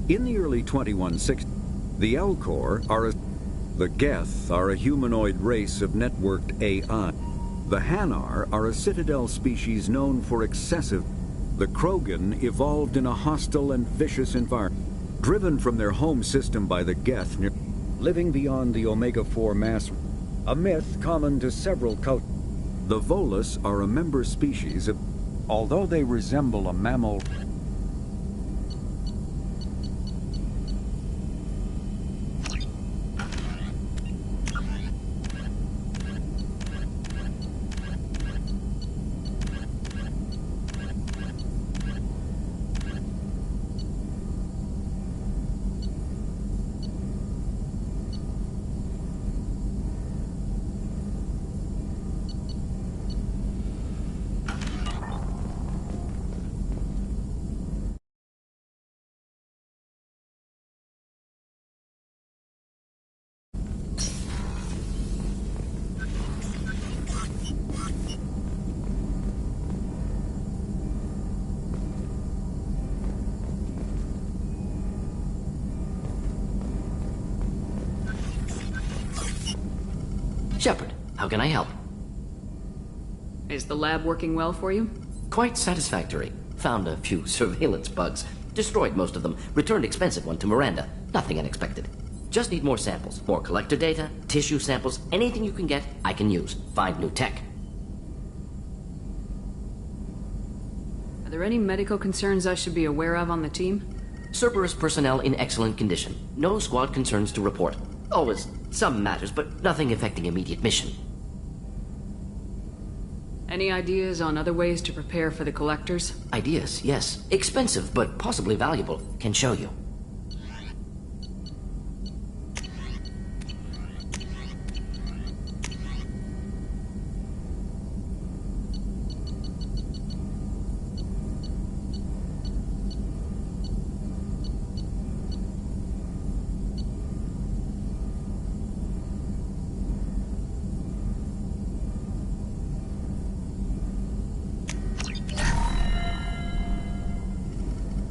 In the early 2160s, the Elcor are the Geth are a humanoid race of networked AI. The Hanar are a citadel species known for excessive. The Krogan evolved in a hostile and vicious environment, driven from their home system by the Geth, living beyond the Omega-4 mass, a myth common to several cultures. The Volus are a member species of, although they resemble a mammal. Shepard, how can I help? Is the lab working well for you? Quite satisfactory. Found a few surveillance bugs. Destroyed most of them. Returned expensive one to Miranda. Nothing unexpected. Just need more samples. More collector data, tissue samples, anything you can get, I can use. Find new tech. Are there any medical concerns I should be aware of on the team? Cerberus personnel in excellent condition. No squad concerns to report. Always some matters, but nothing affecting immediate mission. Any ideas on other ways to prepare for the collectors? Ideas, yes. Expensive, but possibly valuable. Can show you.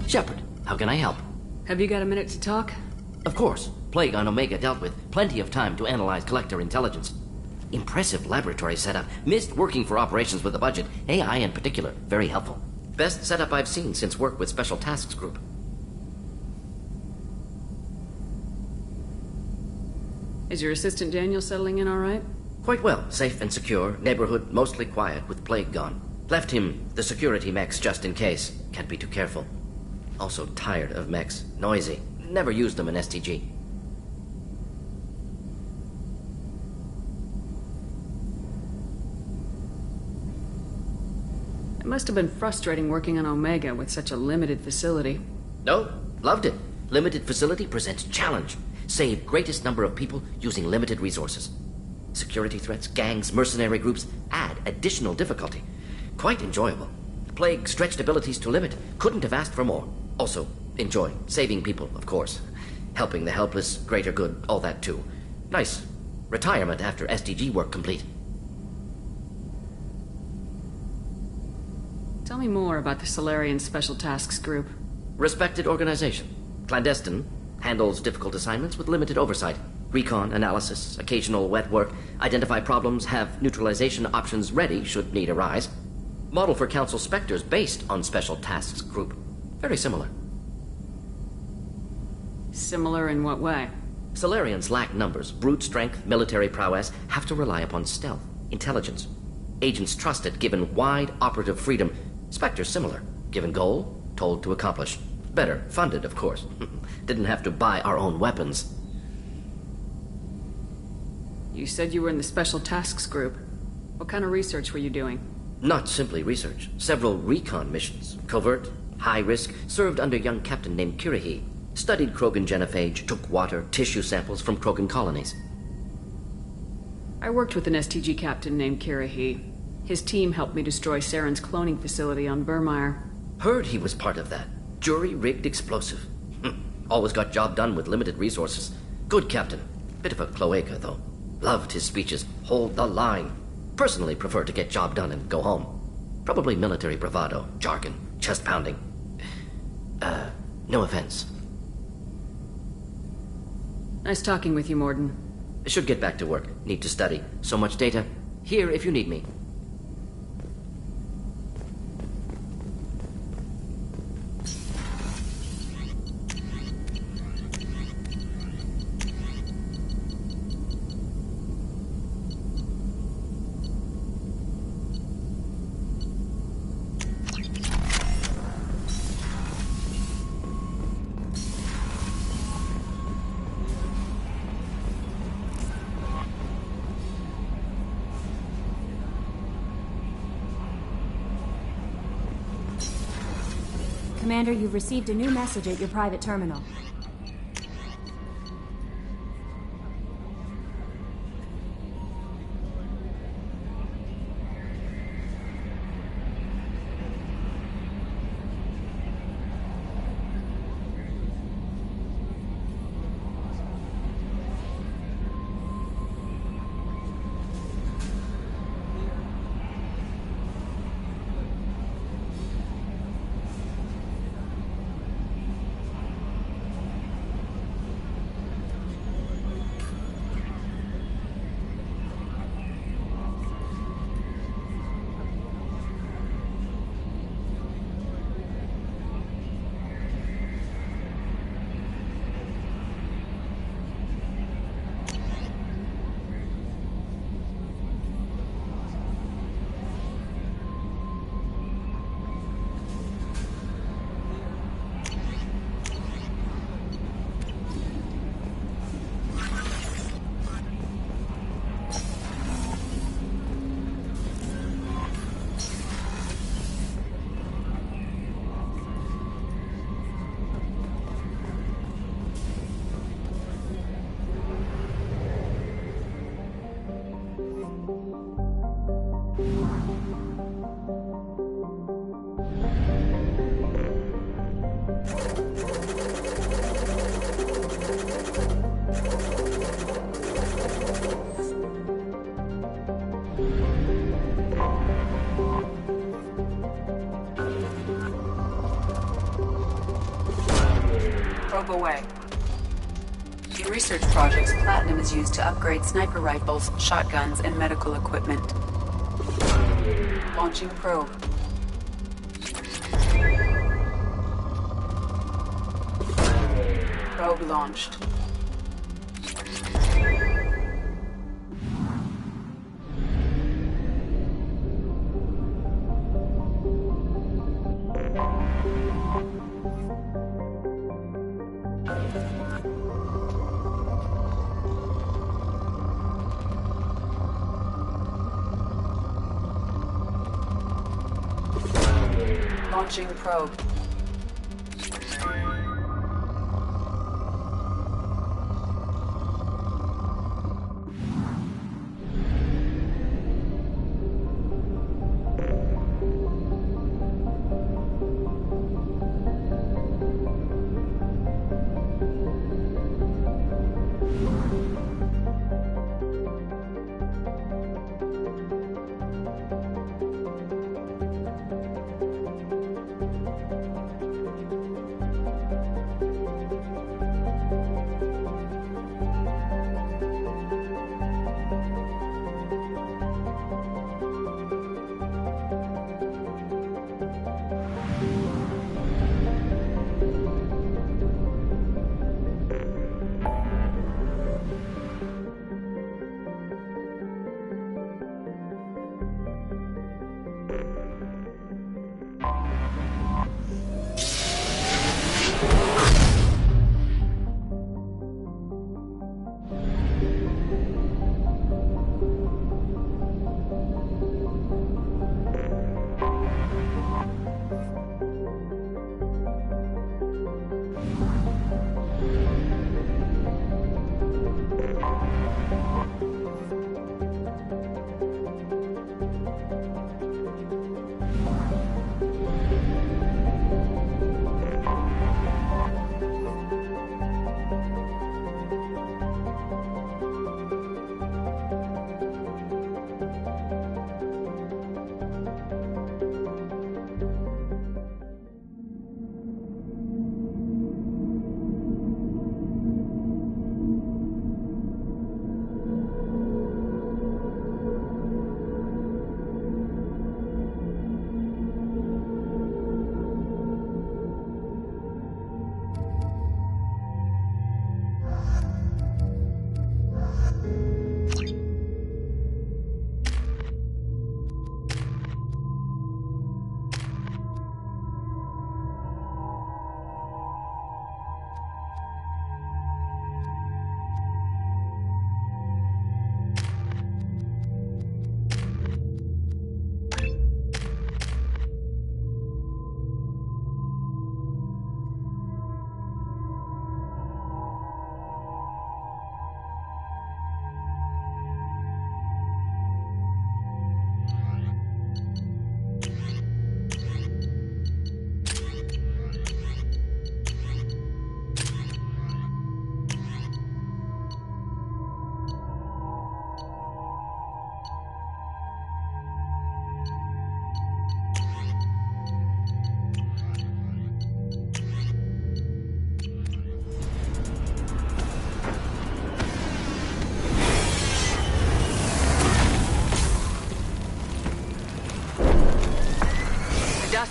Shepard, how can I help? Have you got a minute to talk? Of course. Plague on Omega dealt with. Plenty of time to analyze collector intelligence. Impressive laboratory setup. Missed working for operations with a budget. AI in particular. Very helpful. Best setup I've seen since work with Special Tasks Group. Is your assistant Daniel settling in all right? Quite well. Safe and secure. Neighborhood mostly quiet with Plague gone. Left him the security mechs just in case. Can't be too careful. Also tired of mechs. Noisy. Never used them in STG. It must have been frustrating working on Omega with such a limited facility. No, loved it. Limited facility presents challenge. Save greatest number of people using limited resources. Security threats, gangs, mercenary groups add additional difficulty. Quite enjoyable. Plague stretched abilities to limit. Couldn't have asked for more. Also, enjoy. Saving people, of course. Helping the helpless, greater good, all that too. Nice. Retirement after SDG work complete. Tell me more about the Salarian Special Tasks Group. Respected organization. Clandestine. Handles difficult assignments with limited oversight. Recon, analysis, occasional wet work. Identify problems, have neutralization options ready should need arise. Model for Council Spectres based on Special Tasks Group. Very similar. Similar in what way? Salarians lack numbers, brute strength, military prowess, have to rely upon stealth, intelligence. Agents trusted, given wide operative freedom. Spectres similar, given goal, told to accomplish. Better, funded, of course. Didn't have to buy our own weapons. You said you were in the Special Tasks Group. What kind of research were you doing? Not simply research. Several recon missions. Covert, high risk, served under a young captain named Kirahi. Studied Krogan genophage, took water, tissue samples from Krogan colonies. I worked with an STG captain named Kirahi. His team helped me destroy Saren's cloning facility on Vermeer. Heard he was part of that. Jury-rigged explosive. Always got job done with limited resources. Good captain. Bit of a cloaca, though. Loved his speeches. Hold the line. Personally prefer to get job done and go home. Probably military bravado, jargon, chest pounding. No offense. Nice talking with you, Morden. Should get back to work. Need to study. So much data. Here if you need me. Commander, you've received a new message at your private terminal. Probe away. In research projects, platinum is used to upgrade sniper rifles, shotguns, and medical equipment. Launching probe. Probe launched. Launching probe.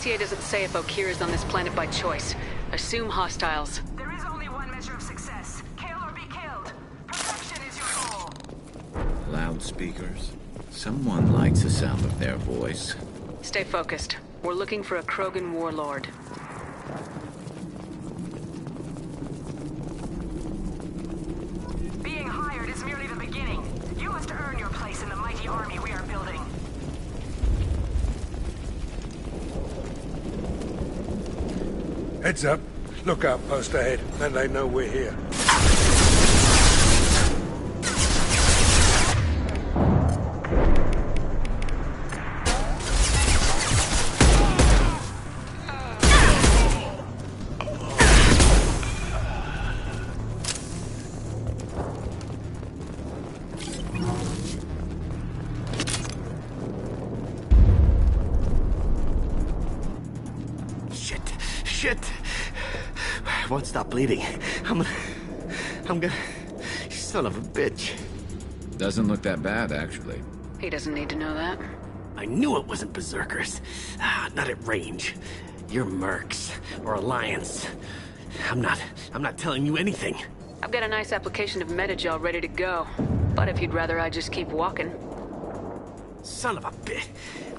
dossier doesn't say if Okeer is on this planet by choice. Assume hostiles. There is only one measure of success. Kill or be killed. Perfection is your goal. Loudspeakers. Someone likes the sound of their voice. Stay focused. We're looking for a Krogan warlord. Being hired is merely the beginning. You must earn your place in the mighty army we are building. Heads up. Look outpost ahead, then they know we're here. Shit! Won't stop bleeding. I'm gonna... You son of a bitch. Doesn't look that bad, actually. He doesn't need to know that. I knew it wasn't Berserkers. Not at range. You're Mercs, or Alliance. I'm not telling you anything. I've got a nice application of Metagel ready to go. But if you'd rather I just keep walking. Son of a bitch.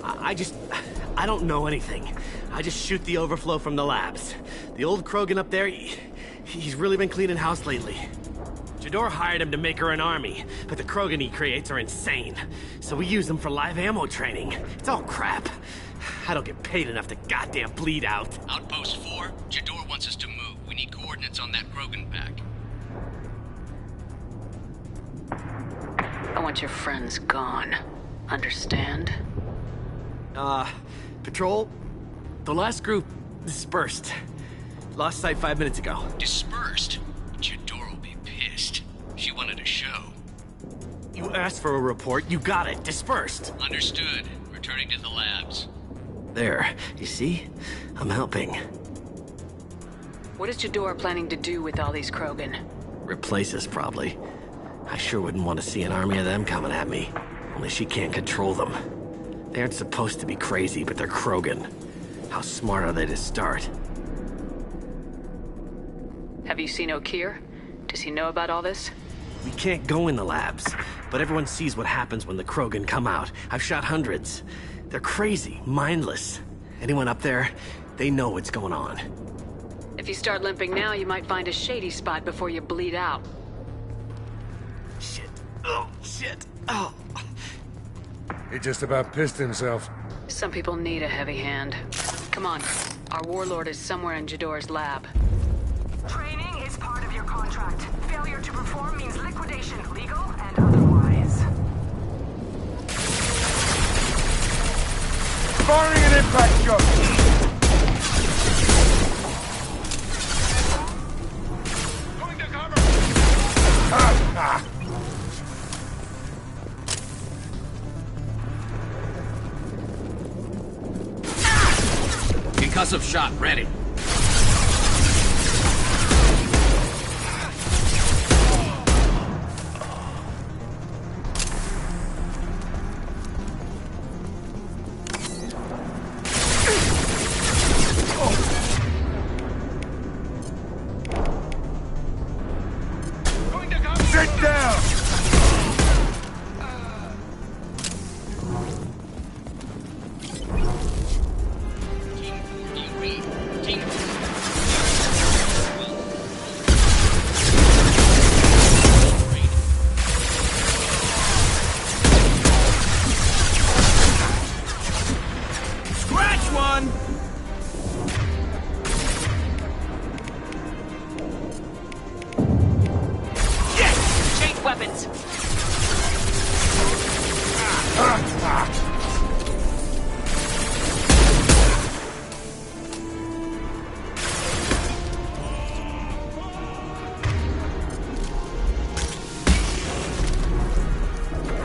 I don't know anything. I just shoot the overflow from the labs. The old Krogan up there, he's really been cleaning house lately. Jador hired him to make her an army, but the Krogan he creates are insane. So we use them for live ammo training. It's all crap. I don't get paid enough to goddamn bleed out. Outpost 4, Jador wants us to move. We need coordinates on that Krogan pack. I want your friends gone. Understand? Patrol? The last group dispersed. Lost sight 5 minutes ago. Dispersed? Jador will be pissed. She wanted a show. You asked for a report, you got it. Dispersed. Understood. Returning to the labs. There. You see? I'm helping. What is Jador planning to do with all these Krogan? Replace us, probably. I sure wouldn't want to see an army of them coming at me. Only she can't control them. They aren't supposed to be crazy, but they're Krogan. How smart are they to start? Have you seen Okeer? Does he know about all this? We can't go in the labs, but everyone sees what happens when the Krogan come out. I've shot hundreds. They're crazy, mindless. Anyone up there, they know what's going on. If you start limping now, you might find a shady spot before you bleed out. Shit. Oh, shit. Oh. He just about pissed himself. Some people need a heavy hand. Come on. Our warlord is somewhere in Jador's lab. Training is part of your contract. Failure to perform means liquidation, legal and otherwise. Firing an impact shot! Going to cover! Concussive shot ready. Sit down! Weapons!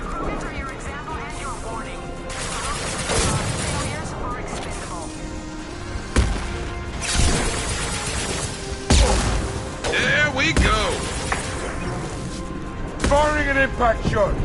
Krogans are your example and your warning. Failures are expendable. There we go! Firing an impact shot!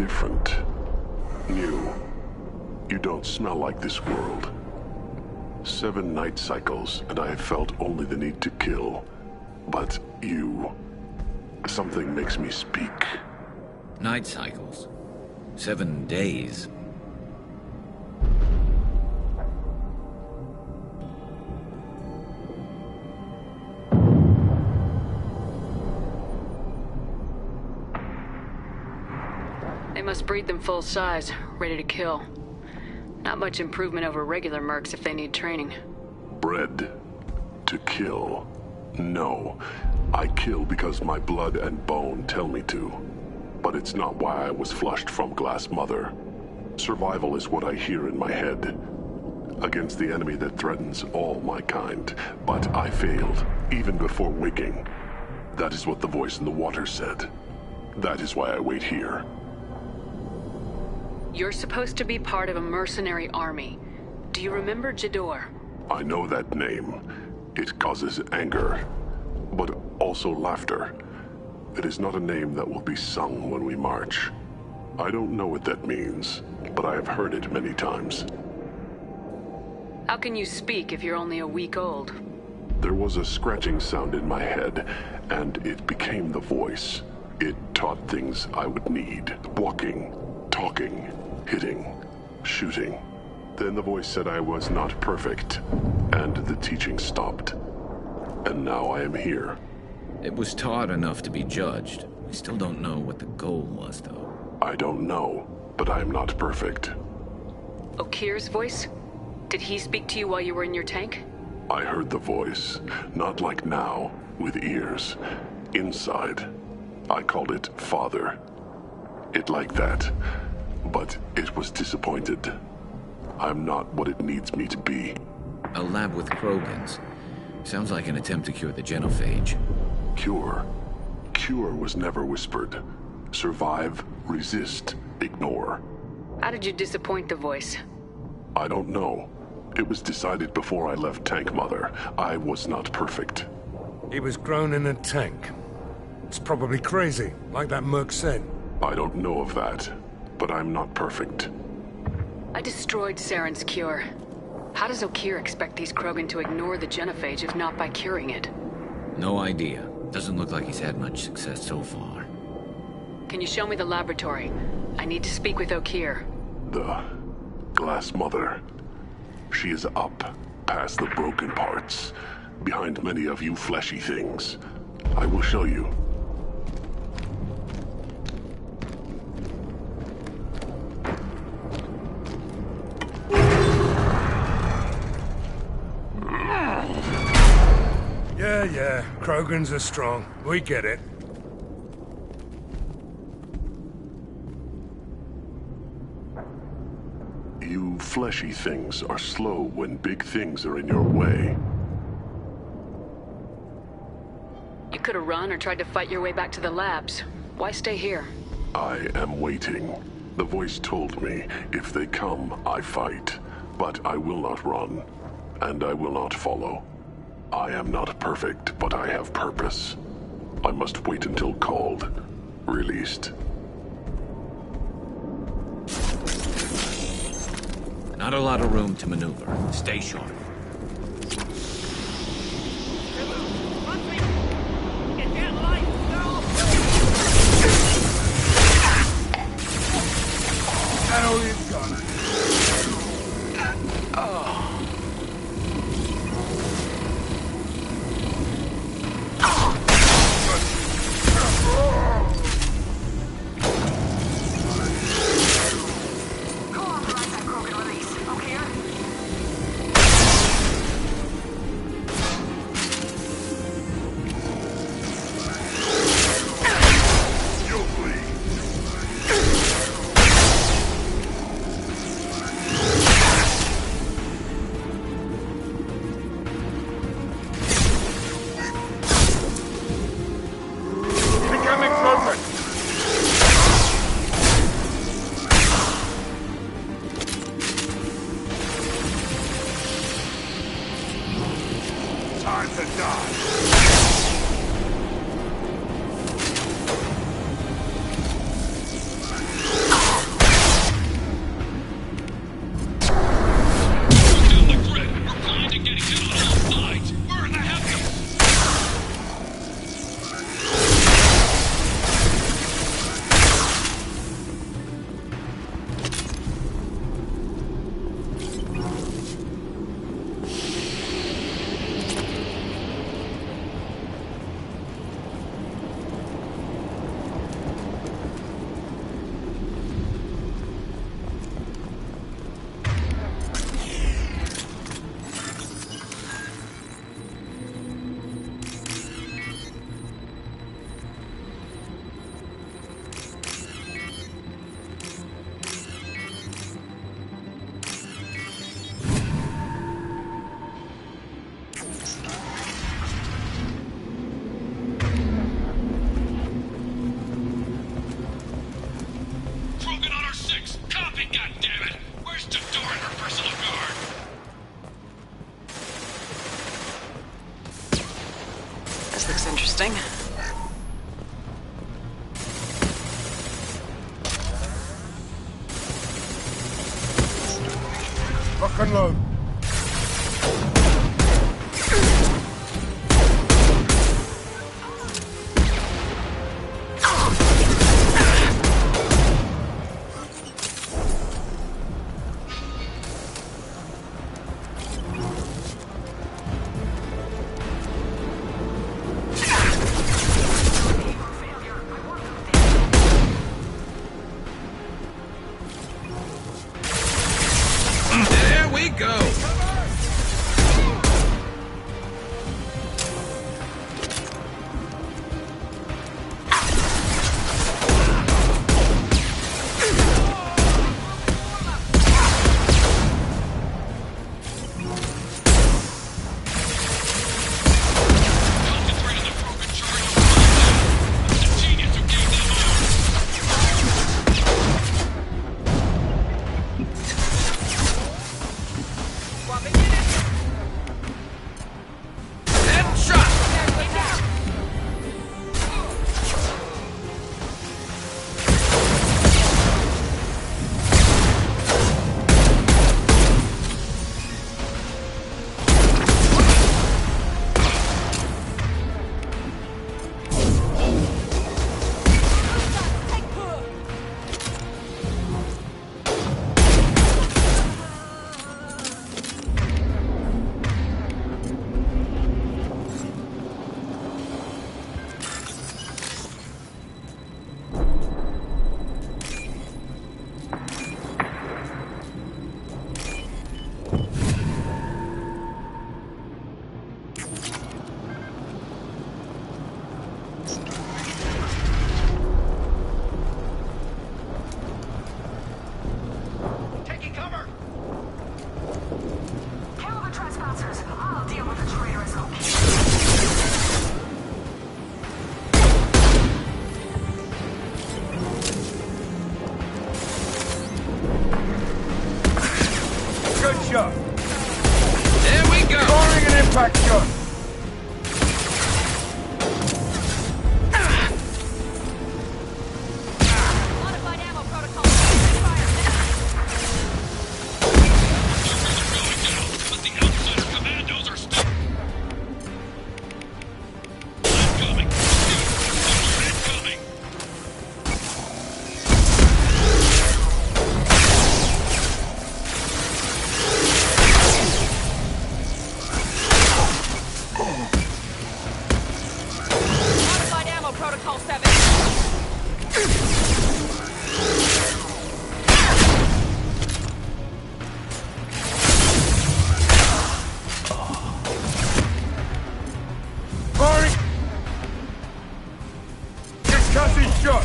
different. New. You don't smell like this world. 7 night cycles, and I have felt only the need to kill. But you... something makes me speak. Night cycles. 7 days. They must breed them full size, ready to kill. Not much improvement over regular mercs if they need training. Bred to kill. No. I kill because my blood and bone tell me to. But it's not why I was flushed from Glass Mother. Survival is what I hear in my head. Against the enemy that threatens all my kind. But I failed, even before waking. That is what the voice in the water said. That is why I wait here. You're supposed to be part of a mercenary army. Do you remember Jador? I know that name. It causes anger, but also laughter. It is not a name that will be sung when we march. I don't know what that means, but I have heard it many times. How can you speak if you're only a week old? There was a scratching sound in my head, and it became the voice. It taught things I would need. Walking, talking, hitting, shooting. Then the voice said I was not perfect, and the teaching stopped. And now I am here. It was taught enough to be judged. We still don't know what the goal was, though. I don't know, but I am not perfect. Okir's voice? Did he speak to you while you were in your tank? I heard the voice, not like now, with ears. Inside. I called it Father. It like that. But it was disappointed. I'm not what it needs me to be. A lab with Krogans. Sounds like an attempt to cure the genophage. Cure? Cure was never whispered. Survive, resist, ignore. How did you disappoint the voice? I don't know. It was decided before I left Tank Mother. I was not perfect. He was grown in a tank. It's probably crazy, like that merc said. I don't know of that, but I'm not perfect. I destroyed Saren's cure. How does Okir expect these Krogan to ignore the genophage if not by curing it? No idea. Doesn't look like he's had much success so far. Can you show me the laboratory? I need to speak with Okir. The Glass Mother. She is up, past the broken parts, behind many of you fleshy things. I will show you. Yeah, Krogans are strong. We get it. You fleshy things are slow when big things are in your way. You could have run or tried to fight your way back to the labs. Why stay here? I am waiting. The voice told me, if they come, I fight. But I will not run, and I will not follow. I am not perfect, but I have purpose. I must wait until called, released. Not a lot of room to maneuver. Stay sharp. Hell, you've got it. This looks interesting. Lock and load. There we go! Shot. There we go! Firing an impact shot. Modified ammo protocol. But the outsider commandos are still... Incoming! Incoming! Modified ammo protocol 7. Firing. Discussing shot.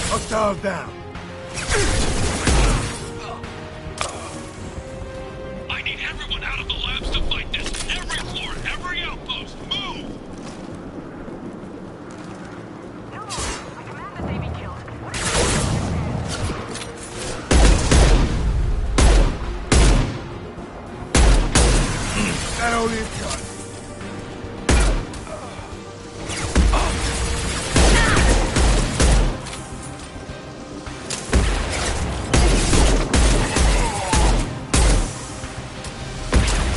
Hostile down. I need everyone out of the labs to fight this! Every floor, every outpost, move! No, I command that they be killed. What is That only a shot.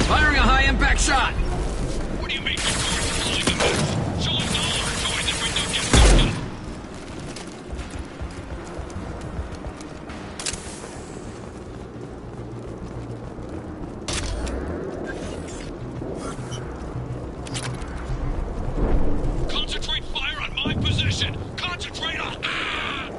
Firing a high-impact shot! What do you make this course pulling the mess? She'll lose all our toys if we don't get this done! Concentrate fire on my position! Concentrate on... Ah!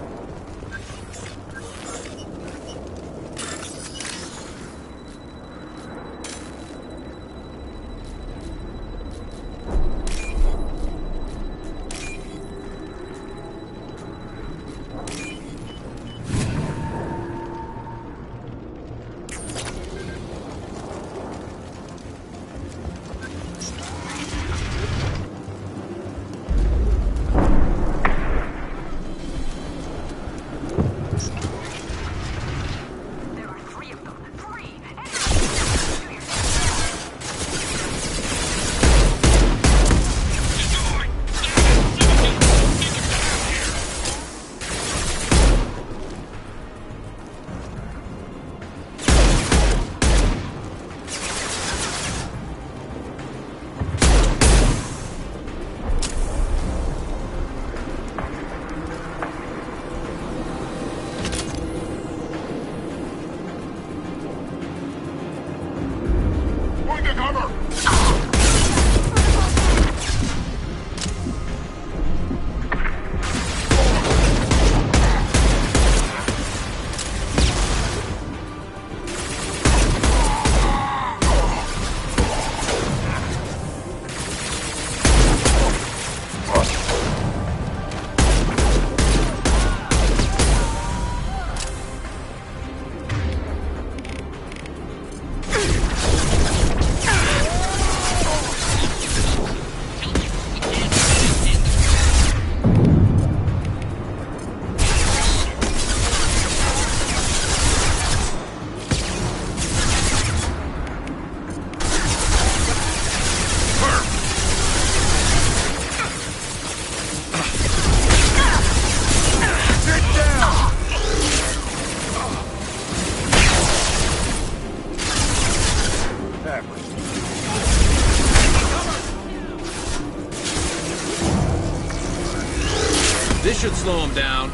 should slow him down.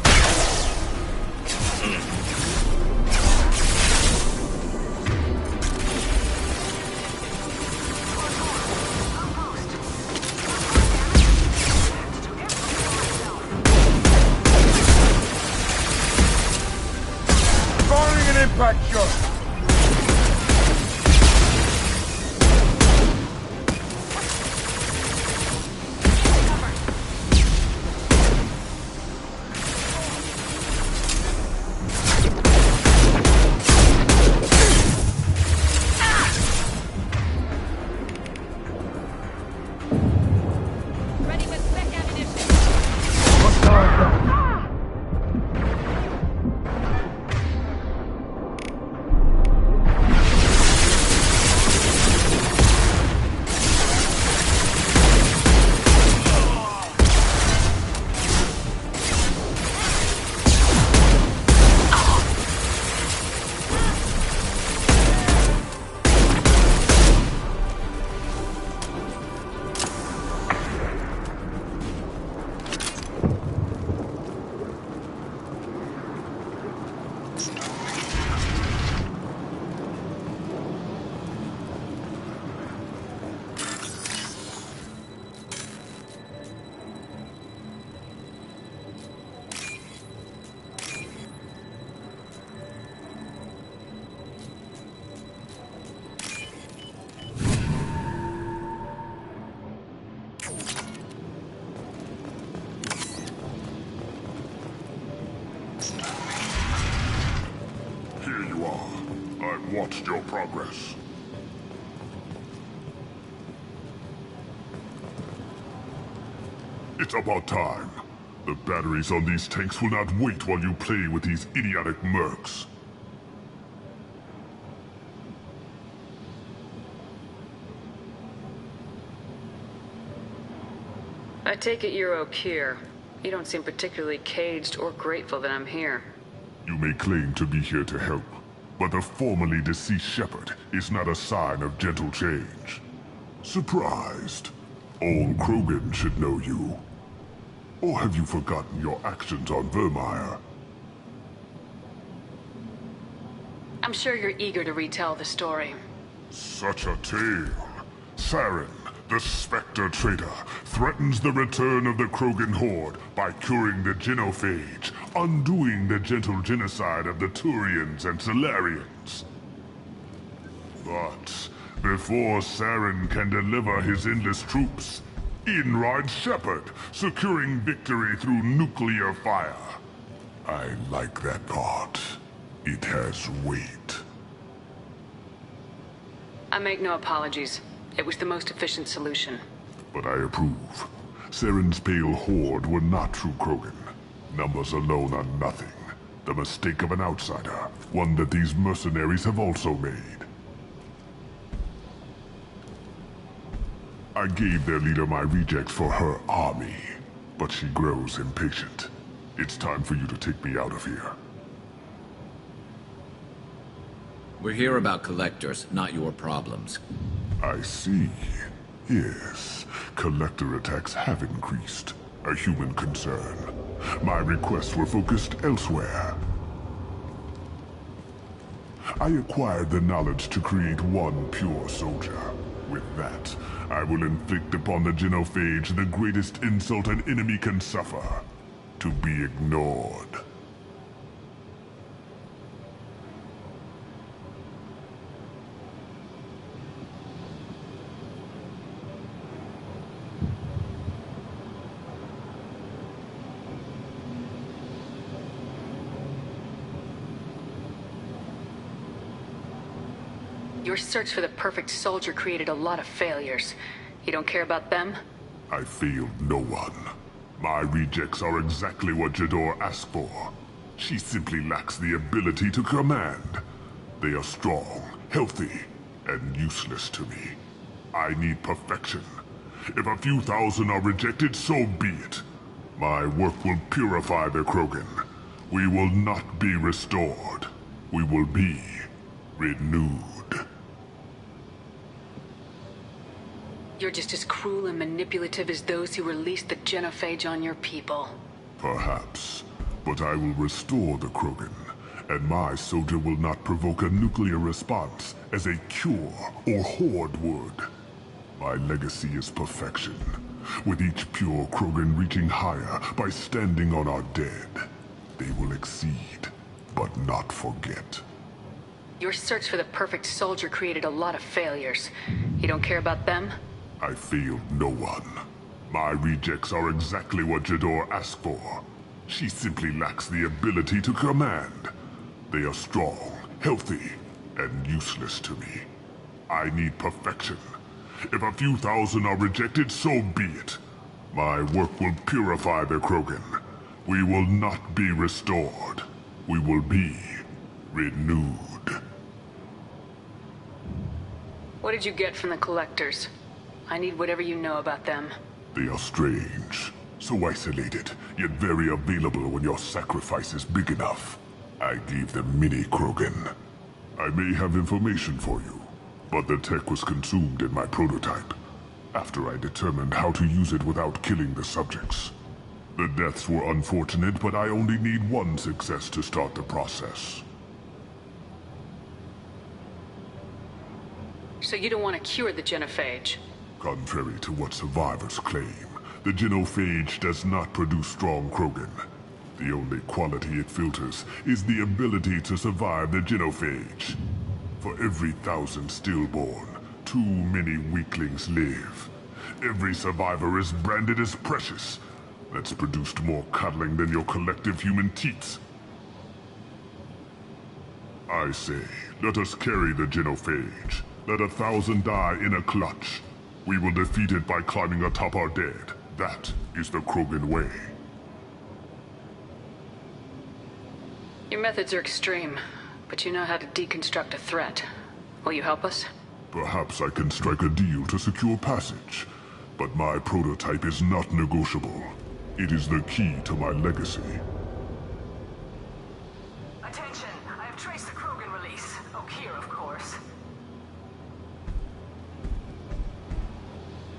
Firing an impact shot! Watched your progress. It's about time. The batteries on these tanks will not wait while you play with these idiotic mercs. I take it you're Okeer. You don't seem particularly caged or grateful that I'm here. You may claim to be here to help, but the formerly deceased Shepard is not a sign of gentle change. Surprised? All Krogan should know you. Or have you forgotten your actions on Virmire? I'm sure you're eager to retell the story. Such a tale. Saren, the Spectre traitor, threatens the return of the Krogan horde by curing the genophage, undoing the gentle genocide of the Turians and Salarians. But before Saren can deliver his endless troops, in rides Shepard, securing victory through nuclear fire. I like that part. It has weight. I make no apologies. It was the most efficient solution. But I approve. Saren's pale horde were not true Krogan. Numbers alone are nothing. The mistake of an outsider. One that these mercenaries have also made. I gave their leader my rejects for her army, but she grows impatient. It's time for you to take me out of here. We're here about collectors, not your problems. I see. Yes, collector attacks have increased. A human concern. My requests were focused elsewhere. I acquired the knowledge to create one pure soldier. With that, I will inflict upon the genophage the greatest insult an enemy can suffer. To be ignored. Your search for the perfect soldier created a lot of failures. You don't care about them? I failed no one. My rejects are exactly what Jedore asked for. She simply lacks the ability to command. They are strong, healthy, and useless to me. I need perfection. If a few thousand are rejected, so be it. My work will purify the Krogan. We will not be restored. We will be renewed. You're just as cruel and manipulative as those who released the genophage on your people. Perhaps. But I will restore the Krogan, and my soldier will not provoke a nuclear response as a cure or horde would. My legacy is perfection, with each pure Krogan reaching higher by standing on our dead. They will exceed, but not forget. Your search for the perfect soldier created a lot of failures. You don't care about them? I failed no one. My rejects are exactly what Jedore asked for. She simply lacks the ability to command. They are strong, healthy, and useless to me. I need perfection. If a few thousand are rejected, so be it. My work will purify the Krogan. We will not be restored. We will be renewed. What did you get from the Collectors? I need whatever you know about them. They are strange. So isolated, yet very available when your sacrifice is big enough. I gave them mini Krogan. I may have information for you, but the tech was consumed in my prototype, after I determined how to use it without killing the subjects. The deaths were unfortunate, but I only need one success to start the process. So you don't want to cure the genophage? Contrary to what survivors claim, the genophage does not produce strong Krogan. The only quality it filters is the ability to survive the genophage. For every 1,000 stillborn, too many weaklings live. Every survivor is branded as precious. That's produced more cuddling than your collective human teats. I say, let us carry the genophage. Let 1,000 die in a clutch. We will defeat it by climbing atop our dead. That is the Krogan way. Your methods are extreme, but you know how to deconstruct a threat. Will you help us? Perhaps I can strike a deal to secure passage. But my prototype is not negotiable. It is the key to my legacy. Attention, I have traced the Krogan release. Okeer, of course.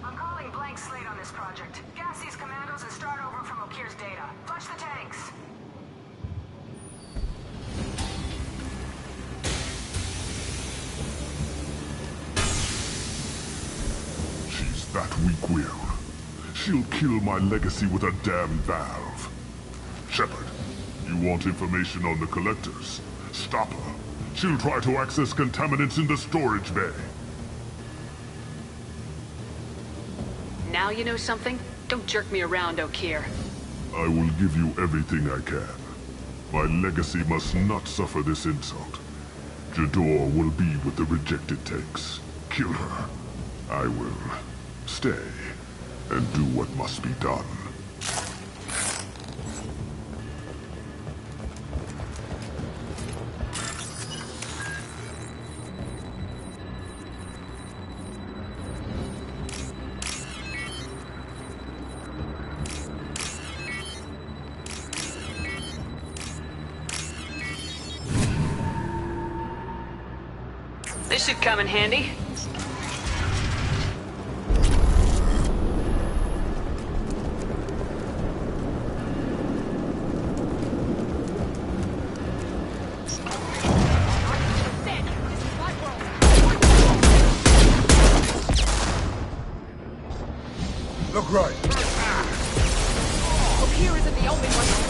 I'm calling blank slate on this project. Gas these commandos and start over from Okeer's data. Flush the tanks. She's that weak-willed. She'll kill my legacy with a damn valve. Shepard, you want information on the Collectors? Stop her. She'll try to access contaminants in the storage bay. Now you know something? Don't jerk me around, Okeer. I will give you everything I can. My legacy must not suffer this insult. Jedore will be with the rejected tanks. Kill her. I will stay and do what must be done. This should come in handy. Look right. Okeer isn't the only one who's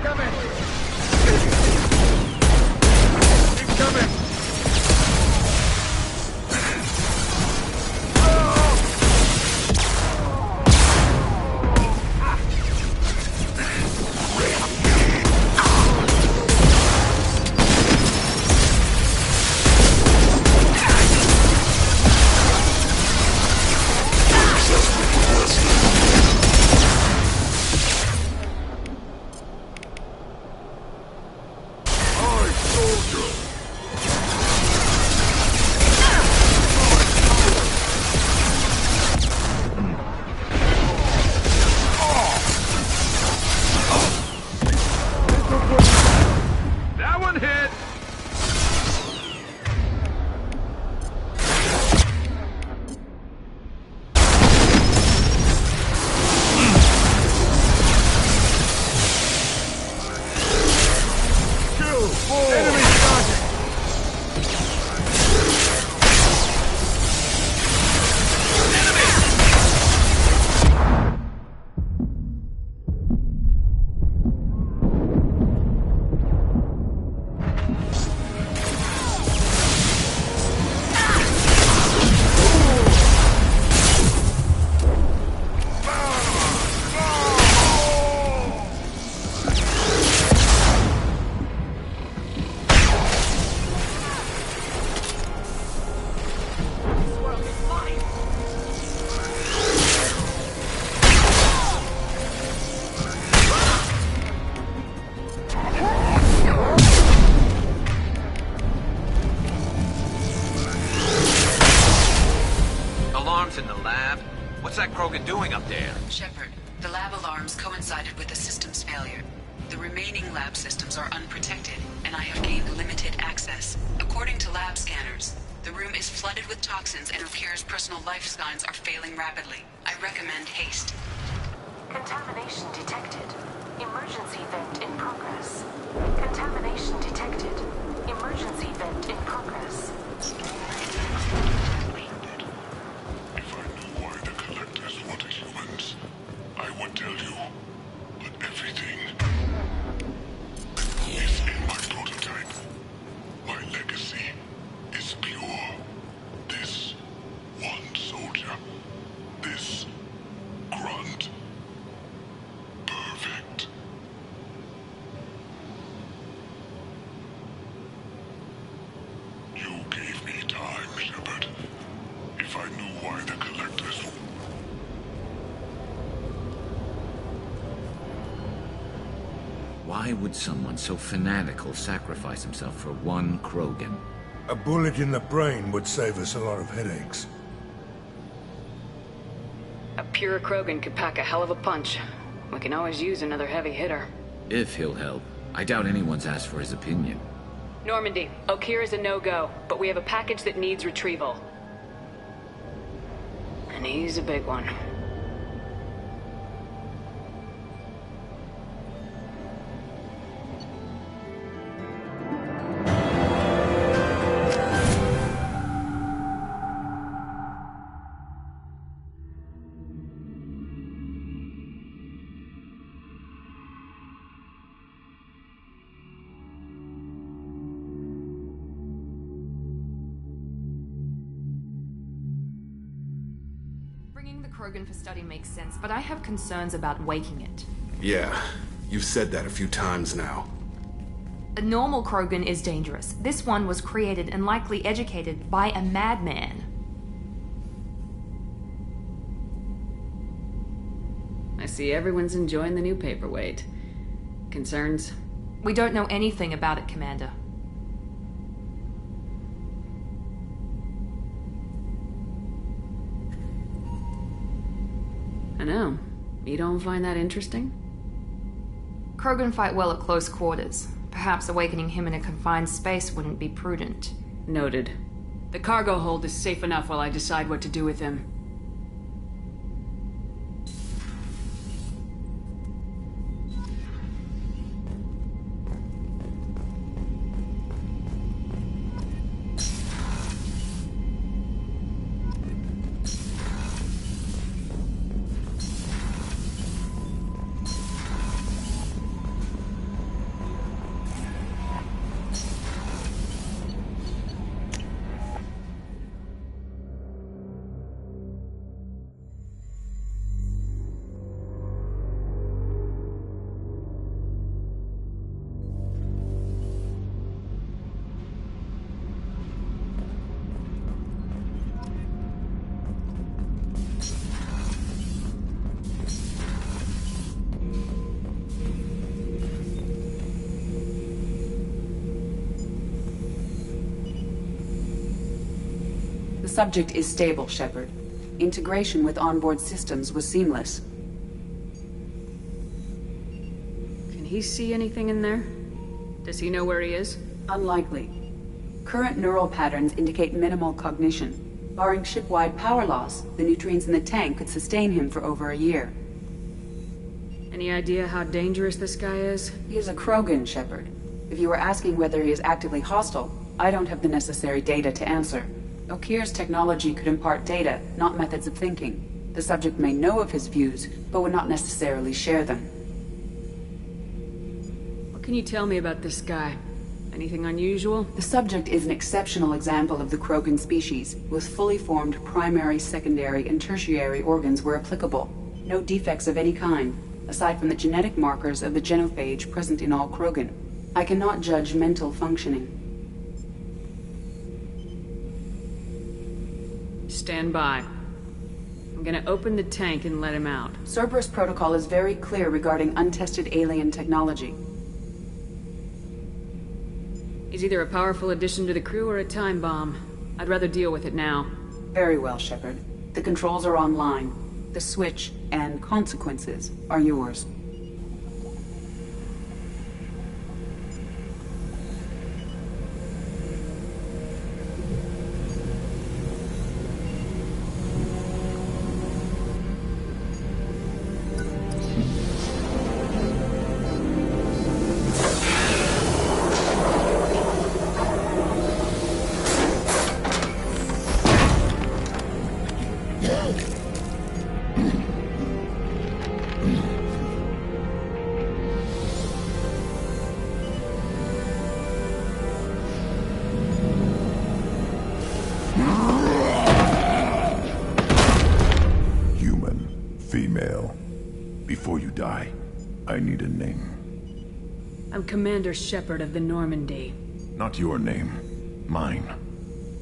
coming. He's coming. Access lab? What's that Krogan doing up there? Shepard, the lab alarms coincided with the system's failure. The remaining lab systems are unprotected, and I have gained limited access. According to lab scanners, the room is flooded with toxins and Okir's personal life signs are failing rapidly. I recommend haste. Contamination detected. Emergency vent in progress. Contamination detected. Emergency vent in progress. If I knew why the Collectors wanted humans, I would tell you. But everything is in my prototype. My legacy is pure. This one soldier. This grunt. Perfect. You gave me time, Shepard. If I knew why the Collectors... Why would someone so fanatical sacrifice himself for one Krogan? A bullet in the brain would save us a lot of headaches. A pure Krogan could pack a hell of a punch. We can always use another heavy hitter. If he'll help. I doubt anyone's asked for his opinion. Normandy, Okir is a no-go, but we have a package that needs retrieval. And he's a big one. Bringing the Krogan for study makes sense, but I have concerns about waking it. Yeah, you've said that a few times now. A normal Krogan is dangerous. This one was created and likely educated by a madman. I see everyone's enjoying the new paperweight. Concerns? We don't know anything about it, Commander. I know. You don't find that interesting? Krogan fight well at close quarters. Perhaps awakening him in a confined space wouldn't be prudent. Noted. The cargo hold is safe enough while I decide what to do with him. The subject is stable, Shepard. Integration with onboard systems was seamless. Can he see anything in there? Does he know where he is? Unlikely. Current neural patterns indicate minimal cognition. Barring ship-wide power loss, the nutrients in the tank could sustain him for over a year. Any idea how dangerous this guy is? He is a Krogan, Shepard. If you were asking whether he is actively hostile, I don't have the necessary data to answer. Okir's technology could impart data, not methods of thinking. The subject may know of his views, but would not necessarily share them. What can you tell me about this guy? Anything unusual? The subject is an exceptional example of the Krogan species, with fully formed primary, secondary, and tertiary organs where applicable. No defects of any kind, aside from the genetic markers of the genophage present in all Krogan. I cannot judge mental functioning. Stand by. I'm gonna open the tank and let him out. Cerberus protocol is very clear regarding untested alien technology. He's either a powerful addition to the crew or a time bomb. I'd rather deal with it now. Very well, Shepard. The controls are online. The switch and consequences are yours. I need a name. I'm Commander Shepard of the Normandy. Not your name. Mine.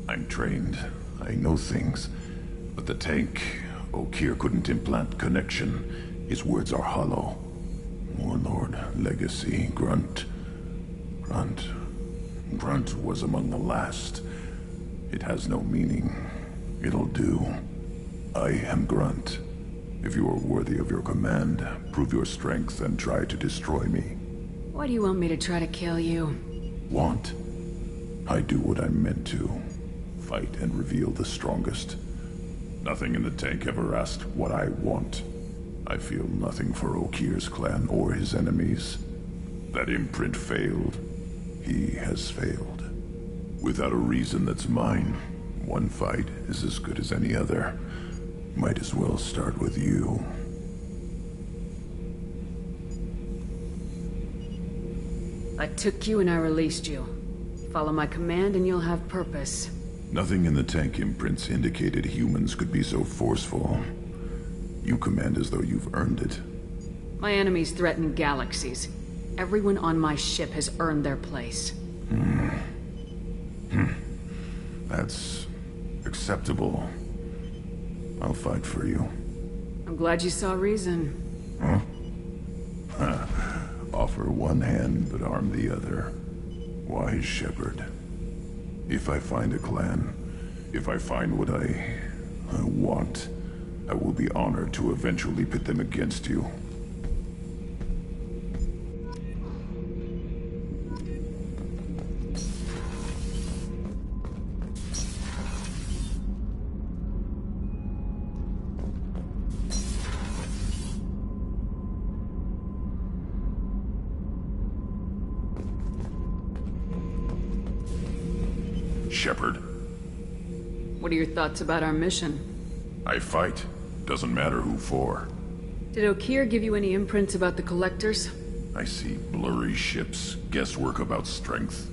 I'm trained. I know things. But the tank, Okeer couldn't implant connection. His words are hollow. Warlord, Legacy, Grunt. Grunt was among the last. It has no meaning. It'll do. I am Grunt. If you are worthy of your command, prove your strength and try to destroy me. Why do you want me to try to kill you? Want? I do what I'm meant to. Fight and reveal the strongest. Nothing in the tank ever asked what I want. I feel nothing for Okeer's clan or his enemies. That imprint failed. He has failed. Without a reason that's mine, one fight is as good as any other. Might as well start with you. I took you and I released you. Follow my command and you'll have purpose. Nothing in the tank imprints indicated humans could be so forceful. You command as though you've earned it. My enemies threaten galaxies. Everyone on my ship has earned their place. That's acceptable. I'll fight for you. I'm glad you saw reason. Huh? Offer one hand, but arm the other. Wise Shepard. If I find a clan, if I find what I want, I will be honored to eventually pit them against you. Shepard. What are your thoughts about our mission? I fight. Doesn't matter who for. Did Okeer give you any imprints about the Collectors? I see blurry ships, guesswork about strength.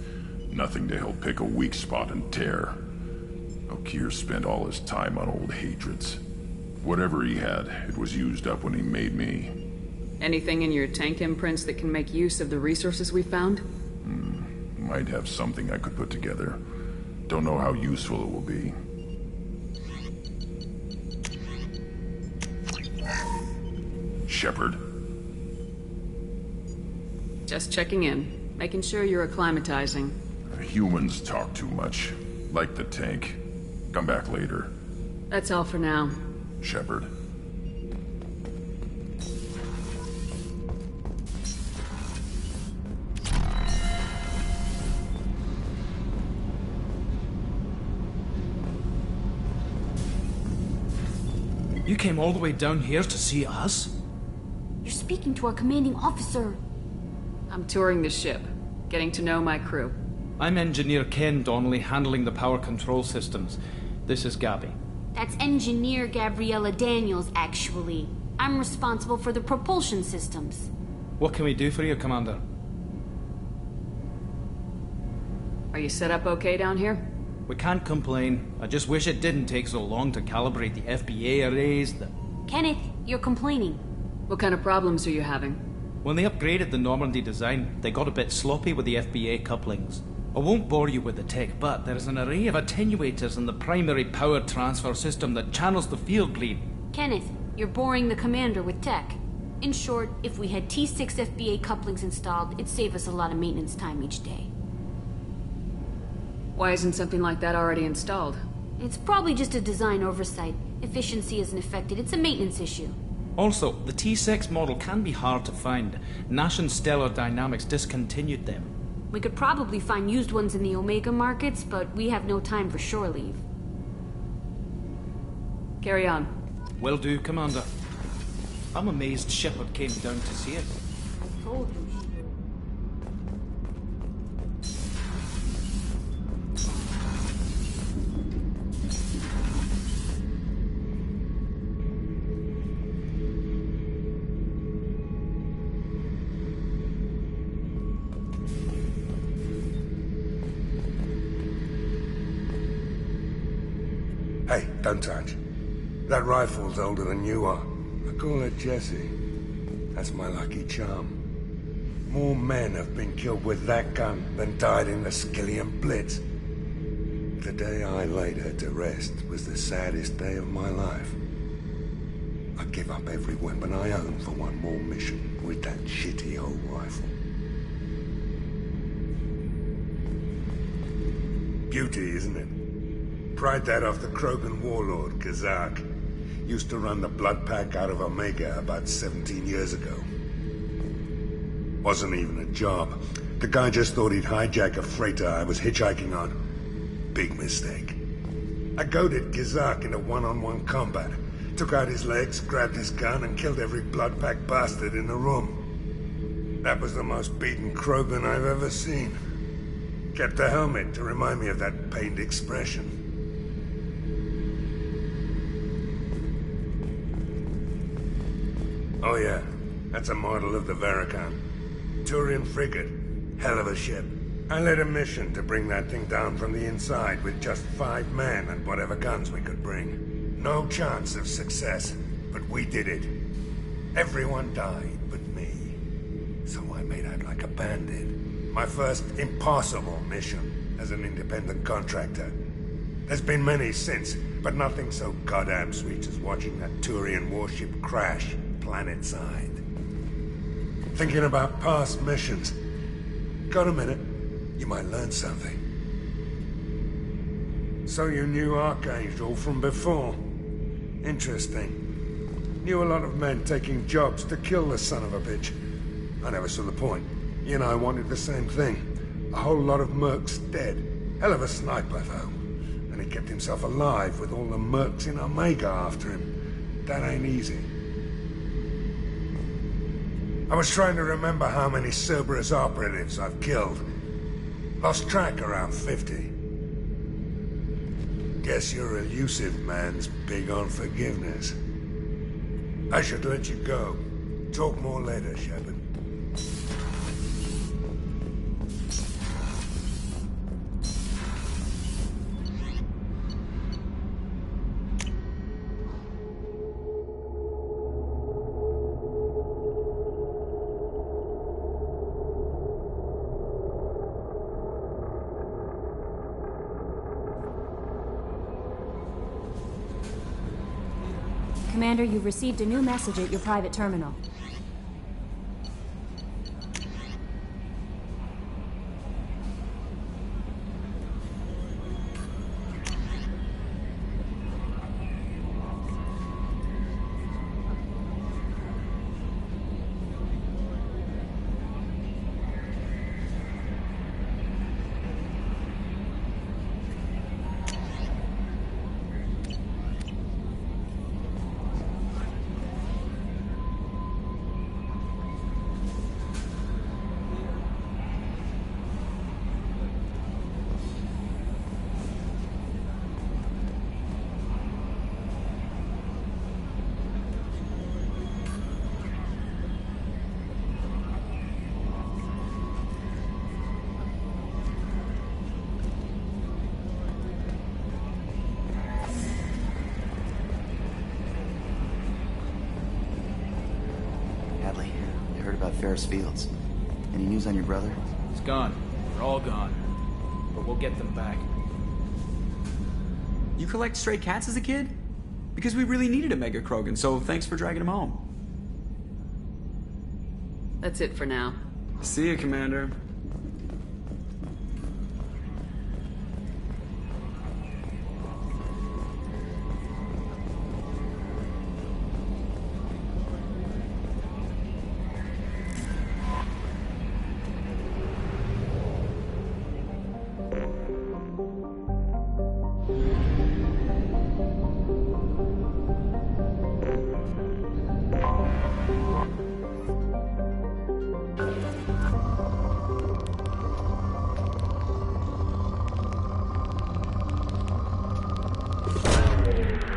Nothing to help pick a weak spot and tear. Okeer spent all his time on old hatreds. Whatever he had, it was used up when he made me. Anything in your tank imprints that can make use of the resources we found? Might have something I could put together. Don't know how useful it will be. Shepard. Just checking in. Making sure you're acclimatizing. Humans talk too much. Like the tank. Come back later. That's all for now. Shepard. You came all the way down here to see us? You're speaking to our commanding officer. I'm touring the ship, getting to know my crew. I'm Engineer Ken Donnelly, handling the power control systems. This is Gabby. That's Engineer Gabriella Daniels, actually. I'm responsible for the propulsion systems. What can we do for you, Commander? Are you set up okay down here? We can't complain. I just wish it didn't take so long to calibrate the FBA arrays. Kenneth, you're complaining. What kind of problems are you having? When they upgraded the Normandy design, they got a bit sloppy with the FBA couplings. I won't bore you with the tech, but there is an array of attenuators in the primary power transfer system that channels the field bleed. Kenneth, you're boring the commander with tech. In short, if we had T6 FBA couplings installed, it'd save us a lot of maintenance time each day. Why isn't something like that already installed? It's probably just a design oversight. Efficiency isn't affected, it's a maintenance issue. Also, the T6 model can be hard to find. Nash and Stellar Dynamics discontinued them. We could probably find used ones in the Omega markets, but we have no time for shore leave. Carry on. Will do, Commander. I'm amazed Shepard came down to see it. I told you. Hey, don't touch. That rifle's older than you are. I call her Jessie. That's my lucky charm. More men have been killed with that gun than died in the Skillian Blitz. The day I laid her to rest was the saddest day of my life. I'd give up every weapon I own for one more mission with that shitty old rifle. Beauty, isn't it? Pried that off the Krogan warlord, Kazak. Used to run the Blood Pack out of Omega about 17 years ago. Wasn't even a job. The guy just thought he'd hijack a freighter I was hitchhiking on. Big mistake. I goaded Kazak into one-on-one combat. Took out his legs, grabbed his gun, and killed every Blood Pack bastard in the room. That was the most beaten Krogan I've ever seen. Kept a helmet to remind me of that pained expression. Oh yeah, that's a model of the Veracon. Turian frigate. Hell of a ship. I led a mission to bring that thing down from the inside with just 5 men and whatever guns we could bring. No chance of success, but we did it. Everyone died but me. So I made out like a bandit. My first impossible mission as an independent contractor. There's been many since, but nothing so goddamn sweet as watching that Turian warship crash planet-side. Thinking about past missions. Got a minute? You might learn something. So you knew Archangel from before? Interesting. Knew a lot of men taking jobs to kill the son of a bitch. I never saw the point. He and I wanted the same thing. A whole lot of mercs dead. Hell of a sniper, though. And he kept himself alive with all the mercs in Omega after him. That ain't easy. I was trying to remember how many Cerberus operatives I've killed. Lost track around 50. Guess your elusive man's big on forgiveness. I should let you go. Talk more later, Shepard. Commander, you've received a new message at your private terminal. Ferris Fields. Any news on your brother? He's gone. They're all gone. But we'll get them back. You collect stray cats as a kid? Because we really needed a Mega Krogan, so thanks for dragging him home. That's it for now. See you, Commander.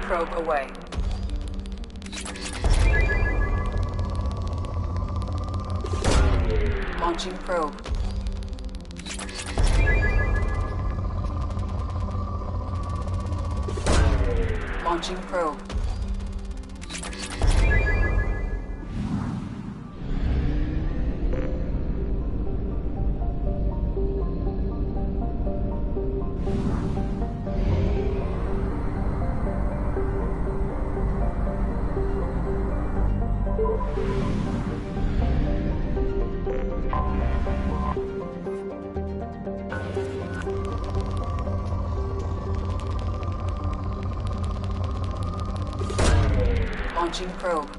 Probe away. Launching probe. Launching probe. Launching probe.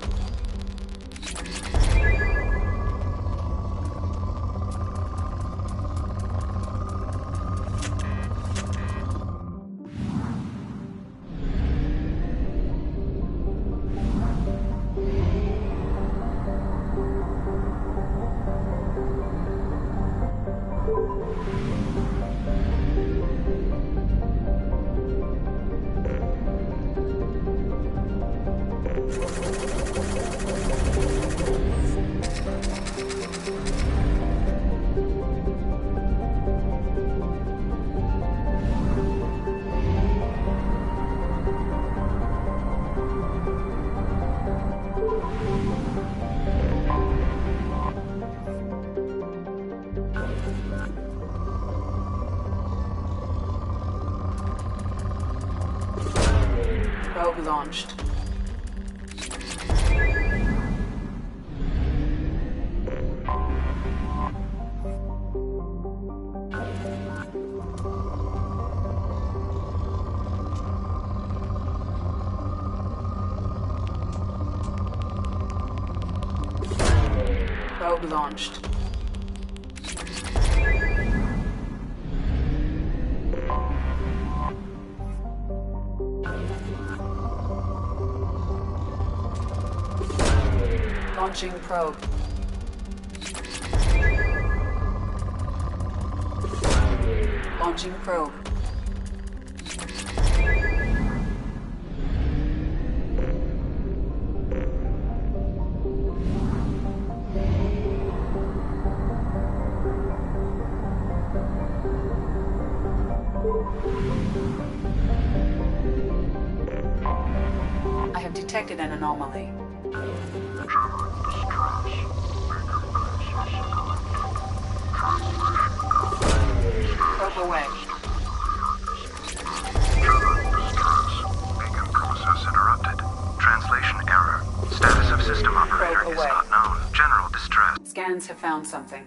Probe launched. Probe launched. Launching probe. Launching probe. I have detected an anomaly. Probe away. Beacon process interrupted. Translation error. Status of system operator is not known. General distress. Scans have found something.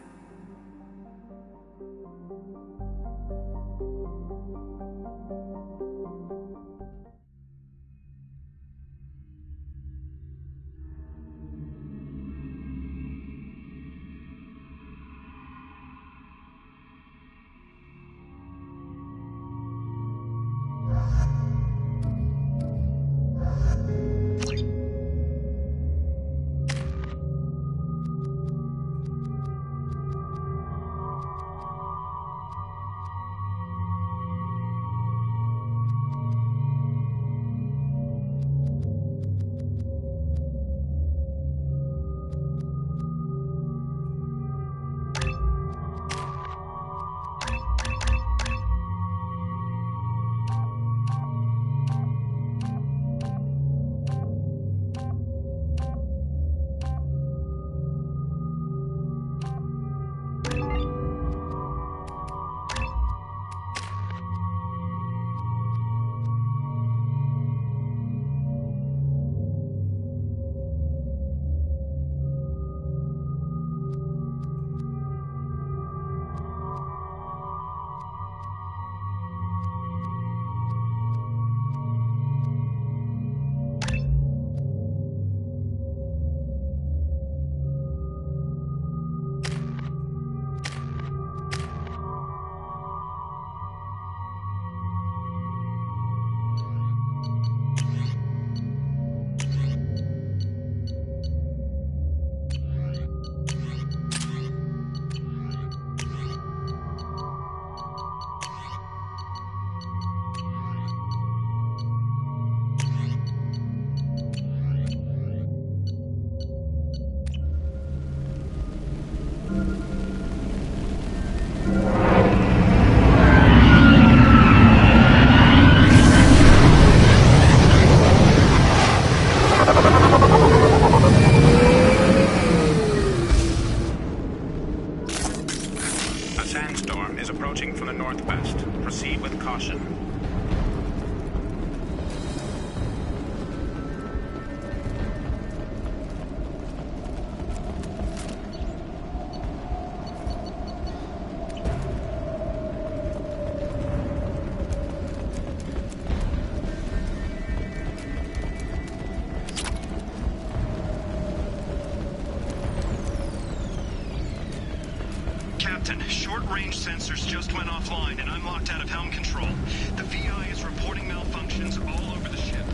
sensors just went offline, and I'm locked out of helm control. The VI is reporting malfunctions all over the ship.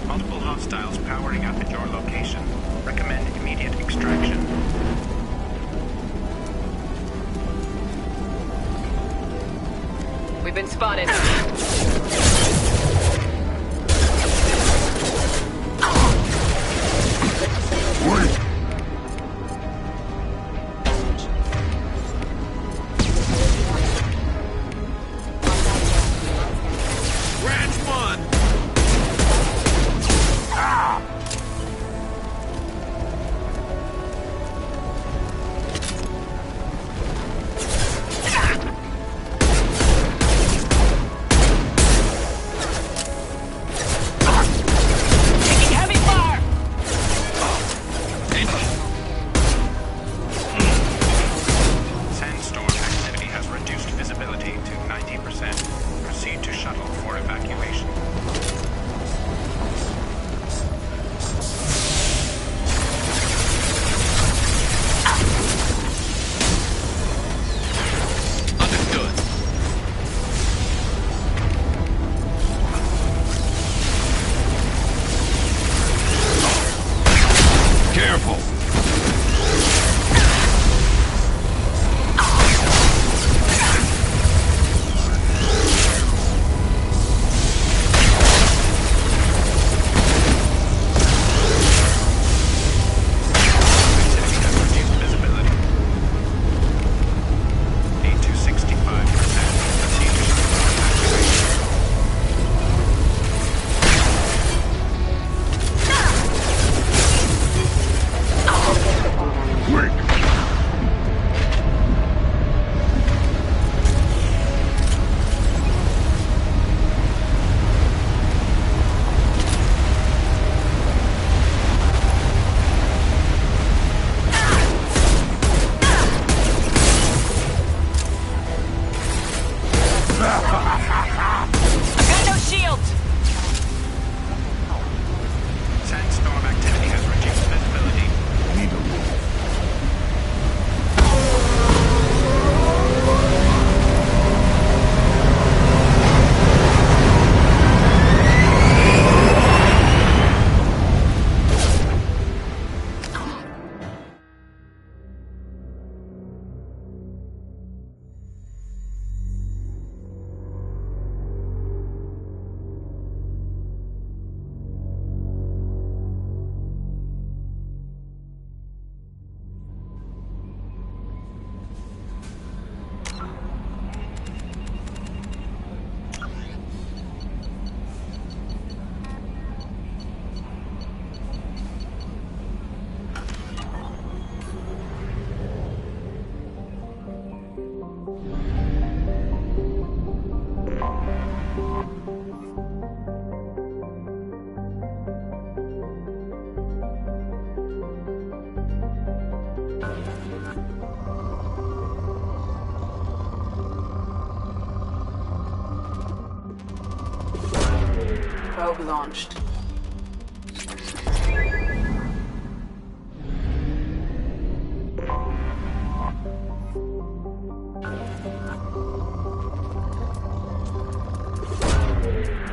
Multiple hostiles powering up at your location. Recommend immediate extraction. We've been spotted. Ranch 1! Taking heavy fire! Sandstorm activity has reduced visibility to 90%. Proceed to shuttle for evacuation. Understood. Careful! Need to 65%. Proceed to shuttle for evacuation. I've got no shields! Sandstorm activity has reduced visibility. Need a move. Probe launched.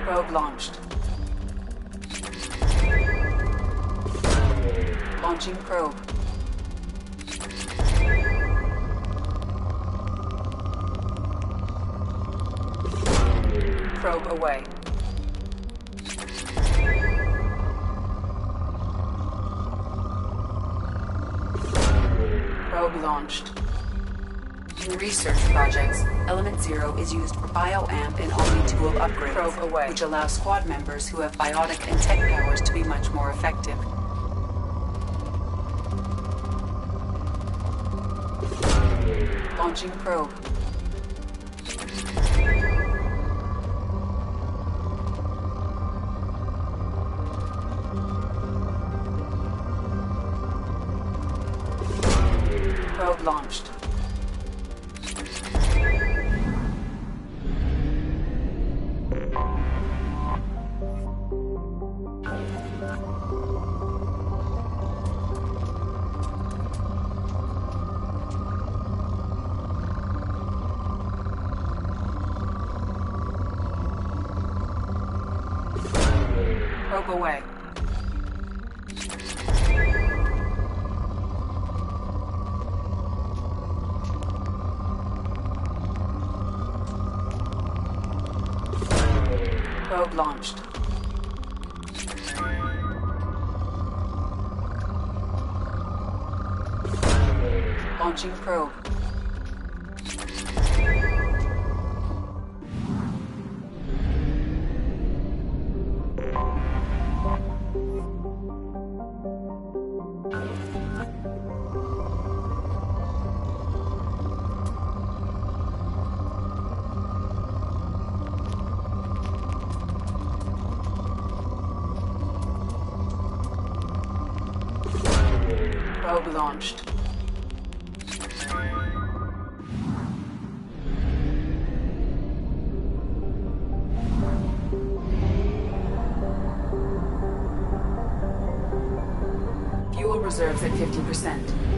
Probe launched. Launching probe. Probe away. Probe launched. In research projects, Element Zero is used for bioamp and omni-tool upgrades, Probe away. which allow squad members who have biotic and tech powers to be much more effective. Launching probe. Probe launched. Probe away. Probe launched. Launching probe. Probe launched. Fuel reserves at 50%.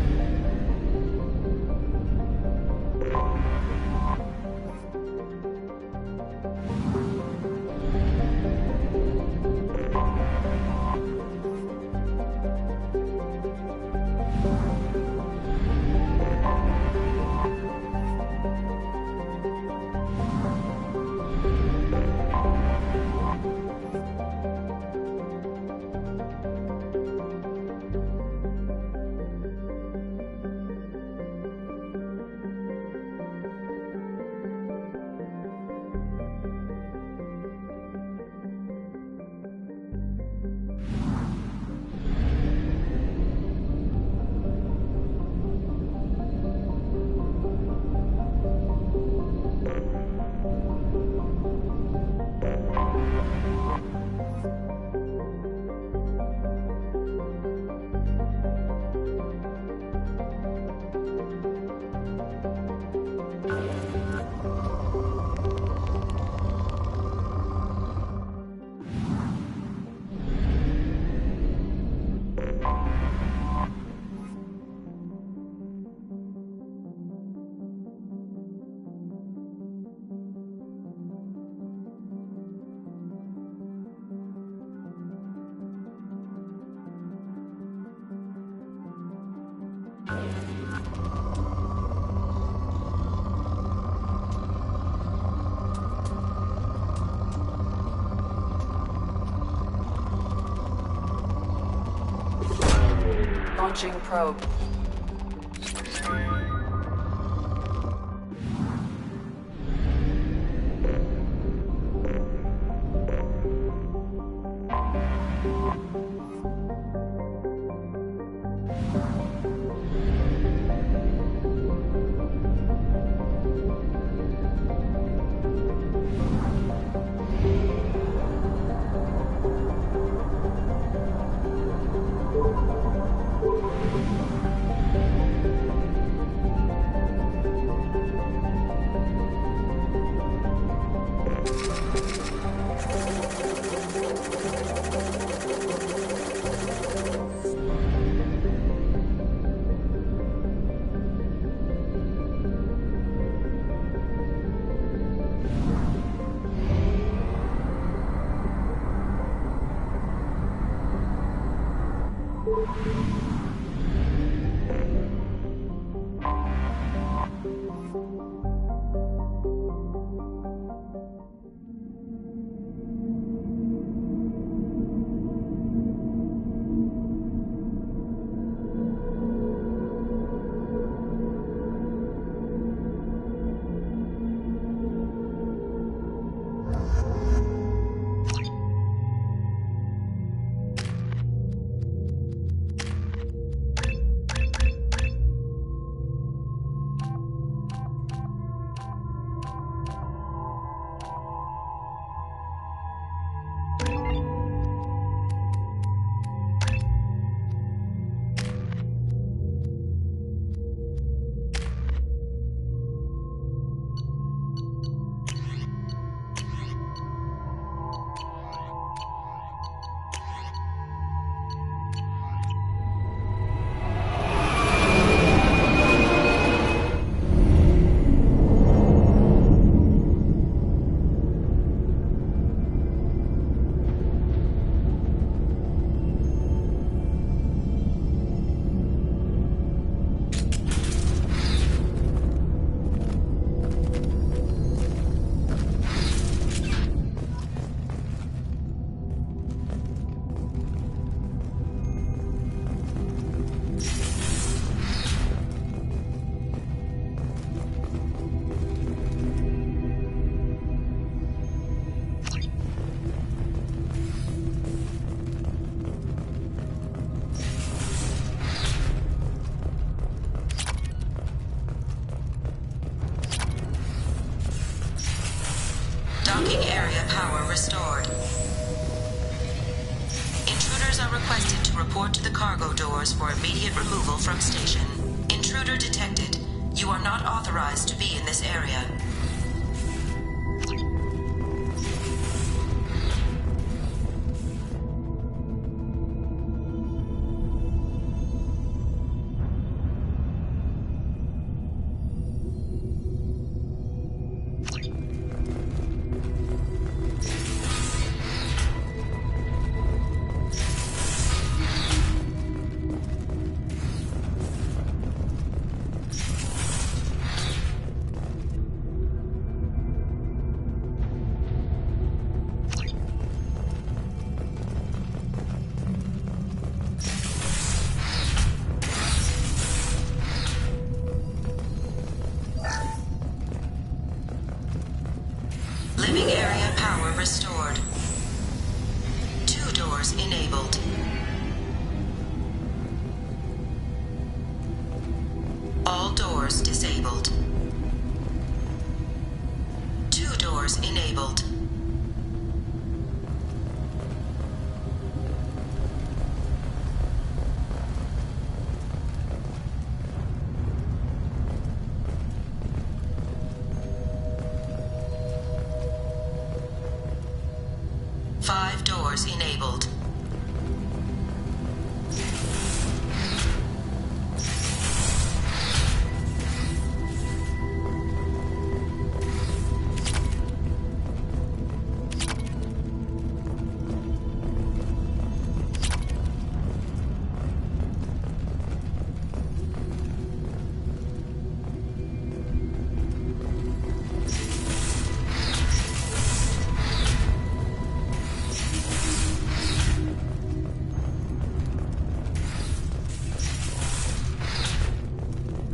Launching probe. Docking area power restored. Intruders are requested to report to the cargo doors for immediate removal from station. Intruder detected. You are not authorized to be in this area. Living area power restored. 2 doors enabled. All doors disabled. 2 doors enabled. Five doors enabled.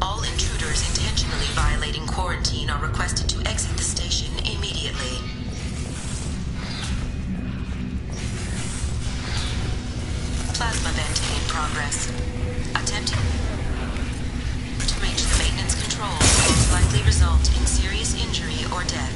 All intruders intentionally violating quarantine are requested to exit the station immediately. Plasma venting in progress. Attempting to reach the maintenance control will most likely result in serious injury or death.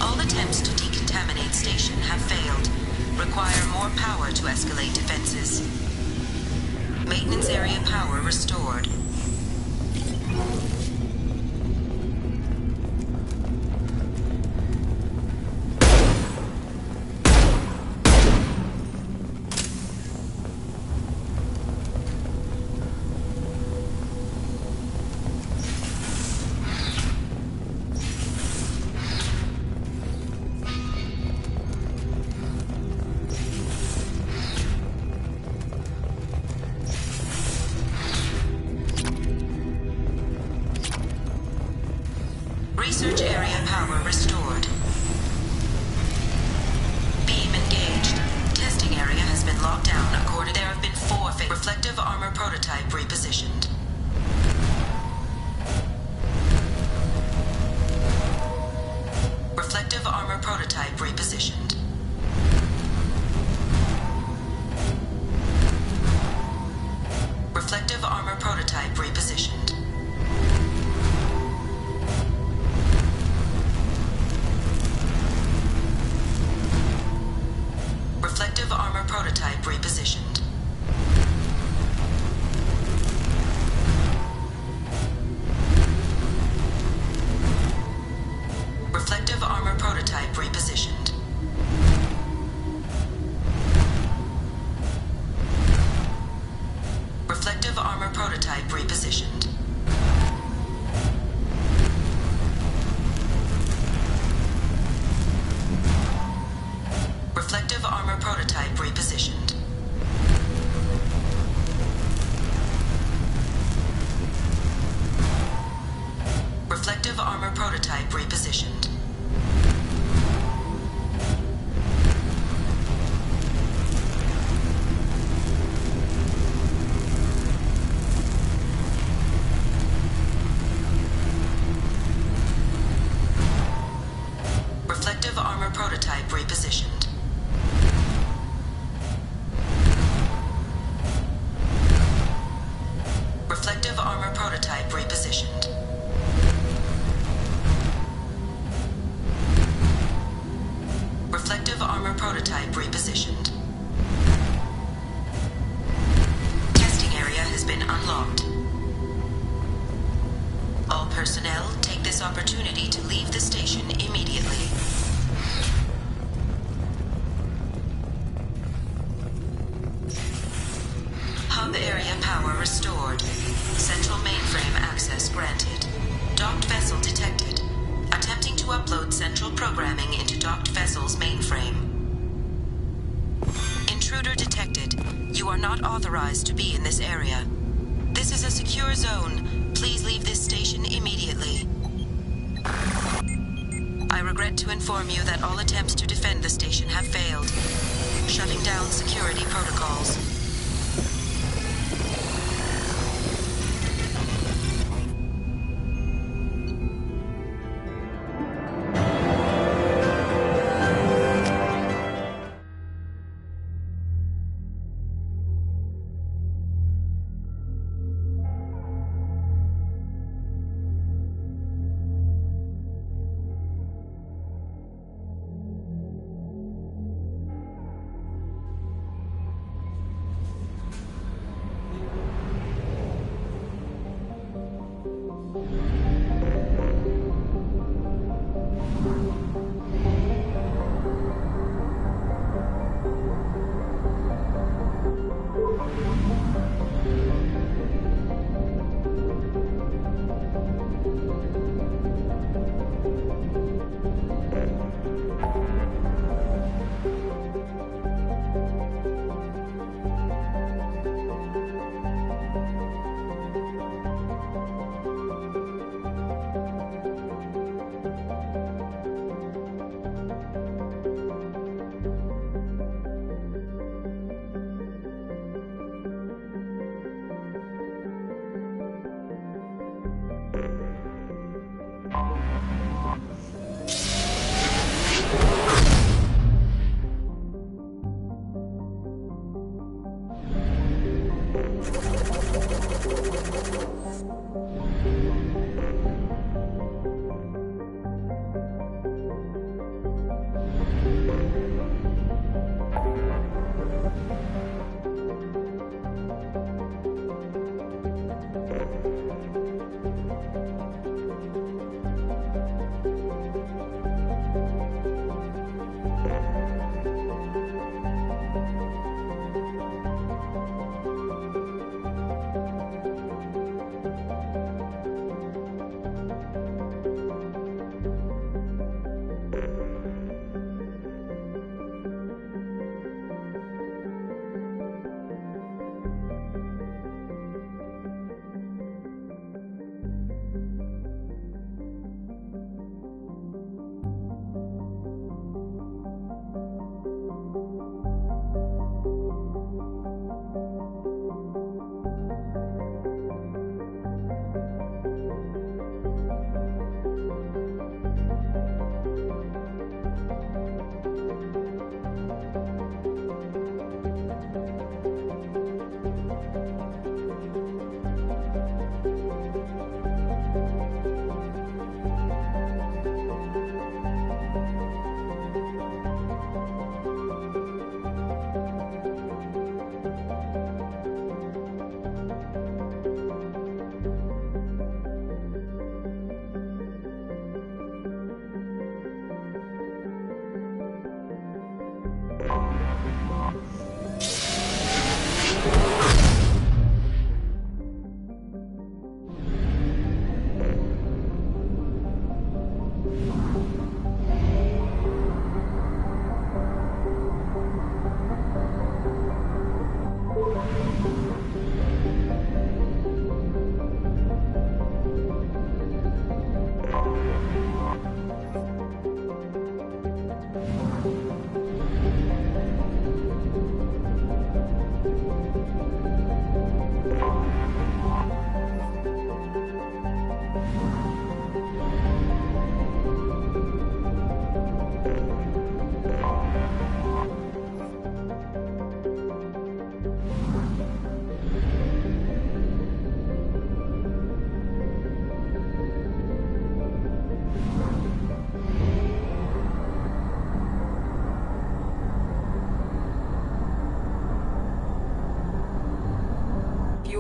All attempts to decontaminate station have failed. Require more power to escalate defenses. Maintenance area power restored. Research area power restored. Beam engaged. Testing area has been locked down according. There have been 4 reflective armor prototype repositioned. Reflective armor prototype repositioned. Reflective armor prototype repositioned. Reflective armor prototype repositioned. Reflective armor prototype repositioned. prototype repositioned. Reflective armor prototype repositioned. Reflective armor prototype repositioned. Testing area has been unlocked. All personnel take this opportunity to leave the station immediately. Hub area power restored. Central mainframe access granted. Docked vessel detected. Attempting to upload central programming into docked vessel's mainframe. Intruder detected. You are not authorized to be in this area. This is a secure zone. Please leave this station immediately. I regret to inform you that all attempts to defend the station have failed. Shutting down security protocols.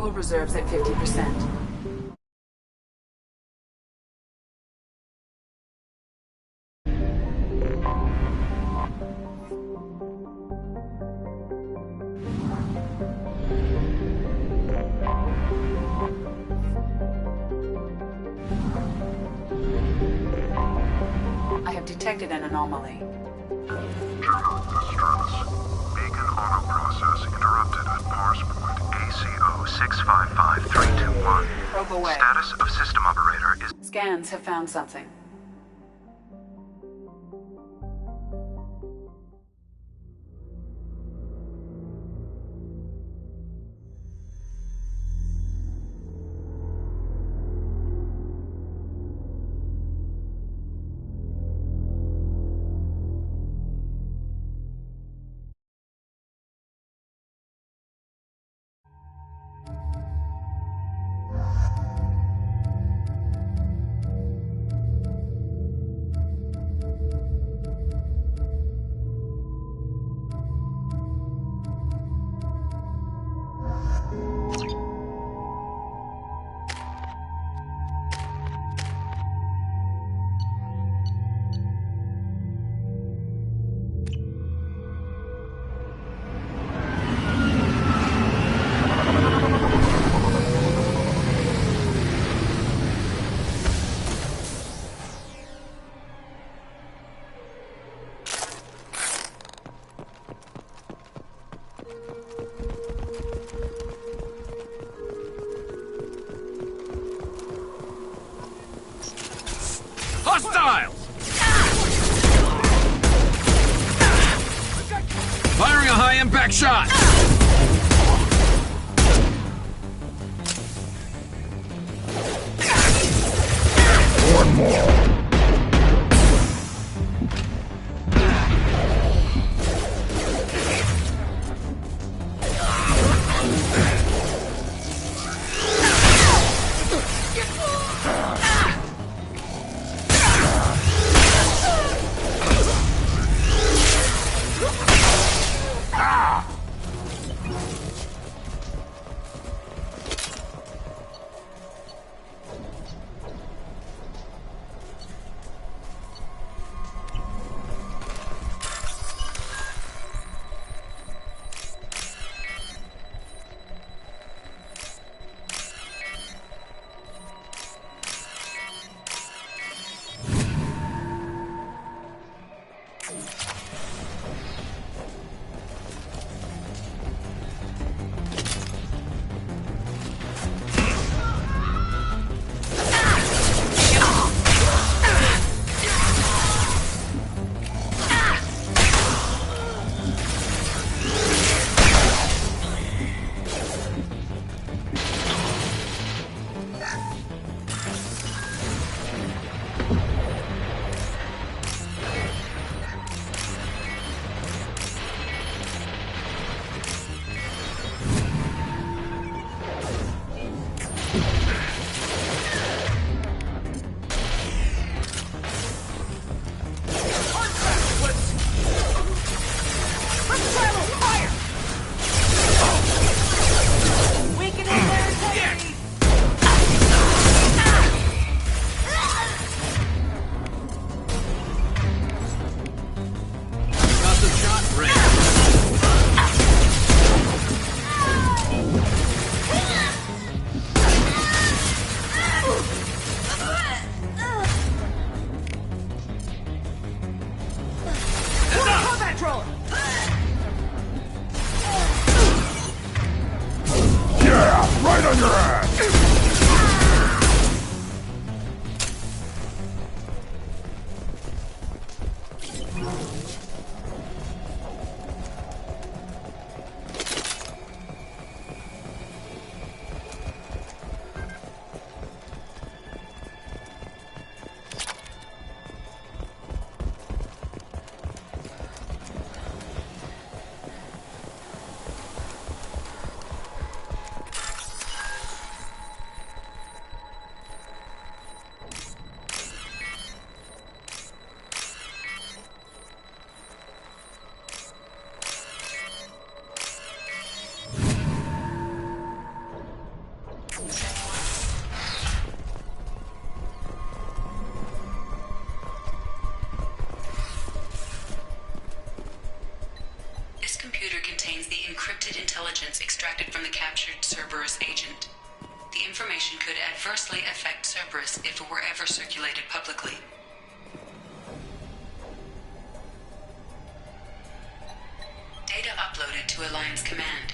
Fuel reserves at 50%. I have detected an anomaly. General distress. Beacon auto process interrupted at parse point ACO 655321. Probe away. Status of system operator is... Scans have found something. Hostiles! Firing a high-impact shot! One more! Right on your ass! encrypted intelligence extracted from the captured Cerberus agent. The information could adversely affect Cerberus if it were ever circulated publicly. Data uploaded to Alliance Command.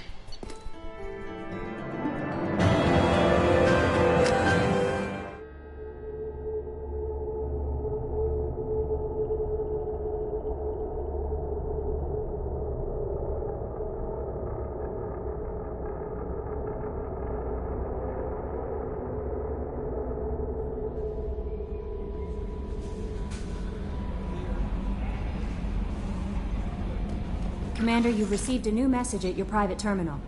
Commander, you've received a new message at your private terminal.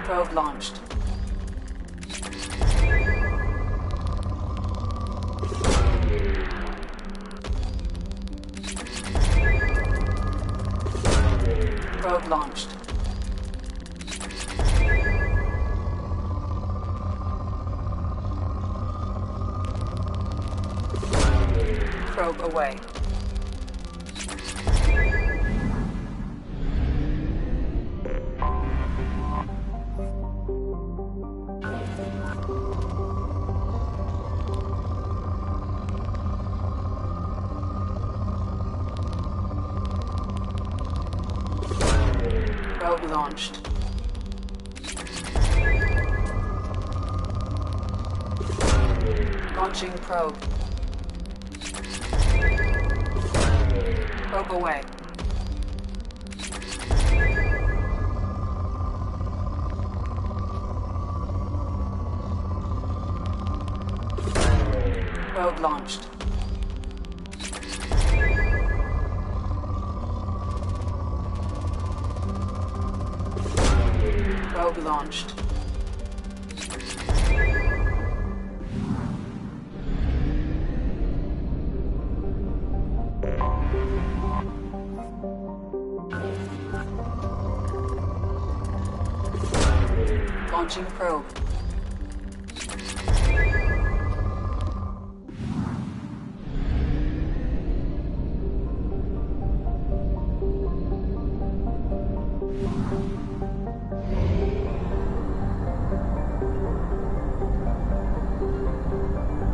Probe launched. Probe launched. Probe away. Probe launched. Launching probe. Probe away. Probe launched. Probe launched. Launching probe.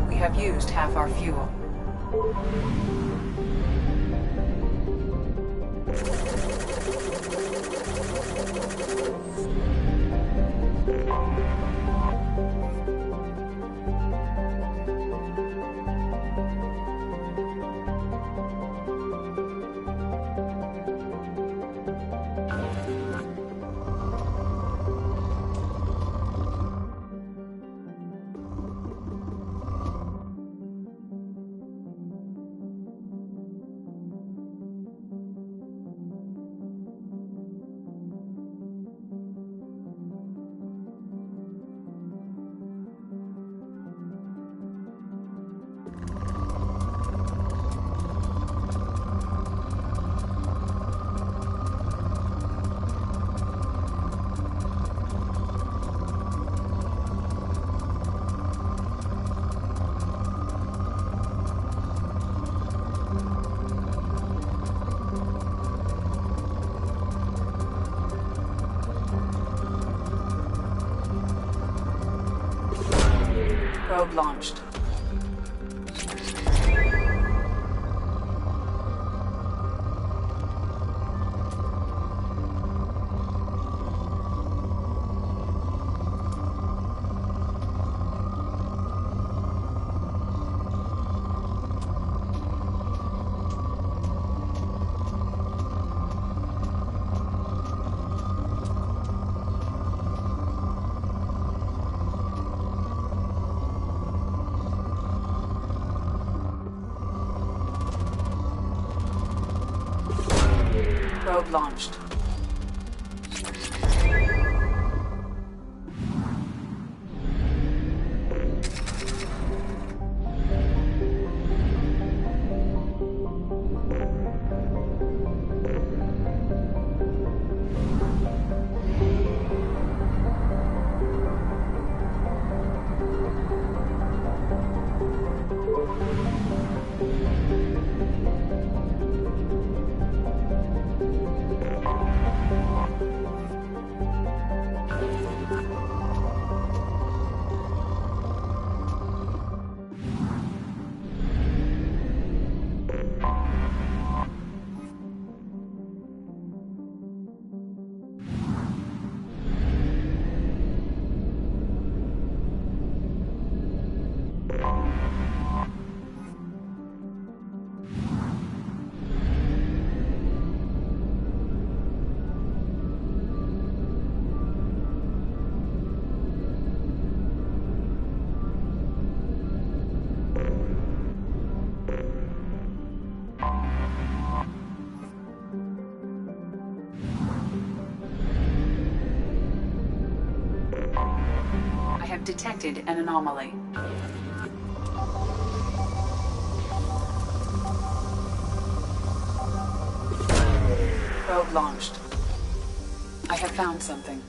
We have used half our fuel. Probe launched. Probe launched. I have detected an anomaly. Probe launched. I have found something.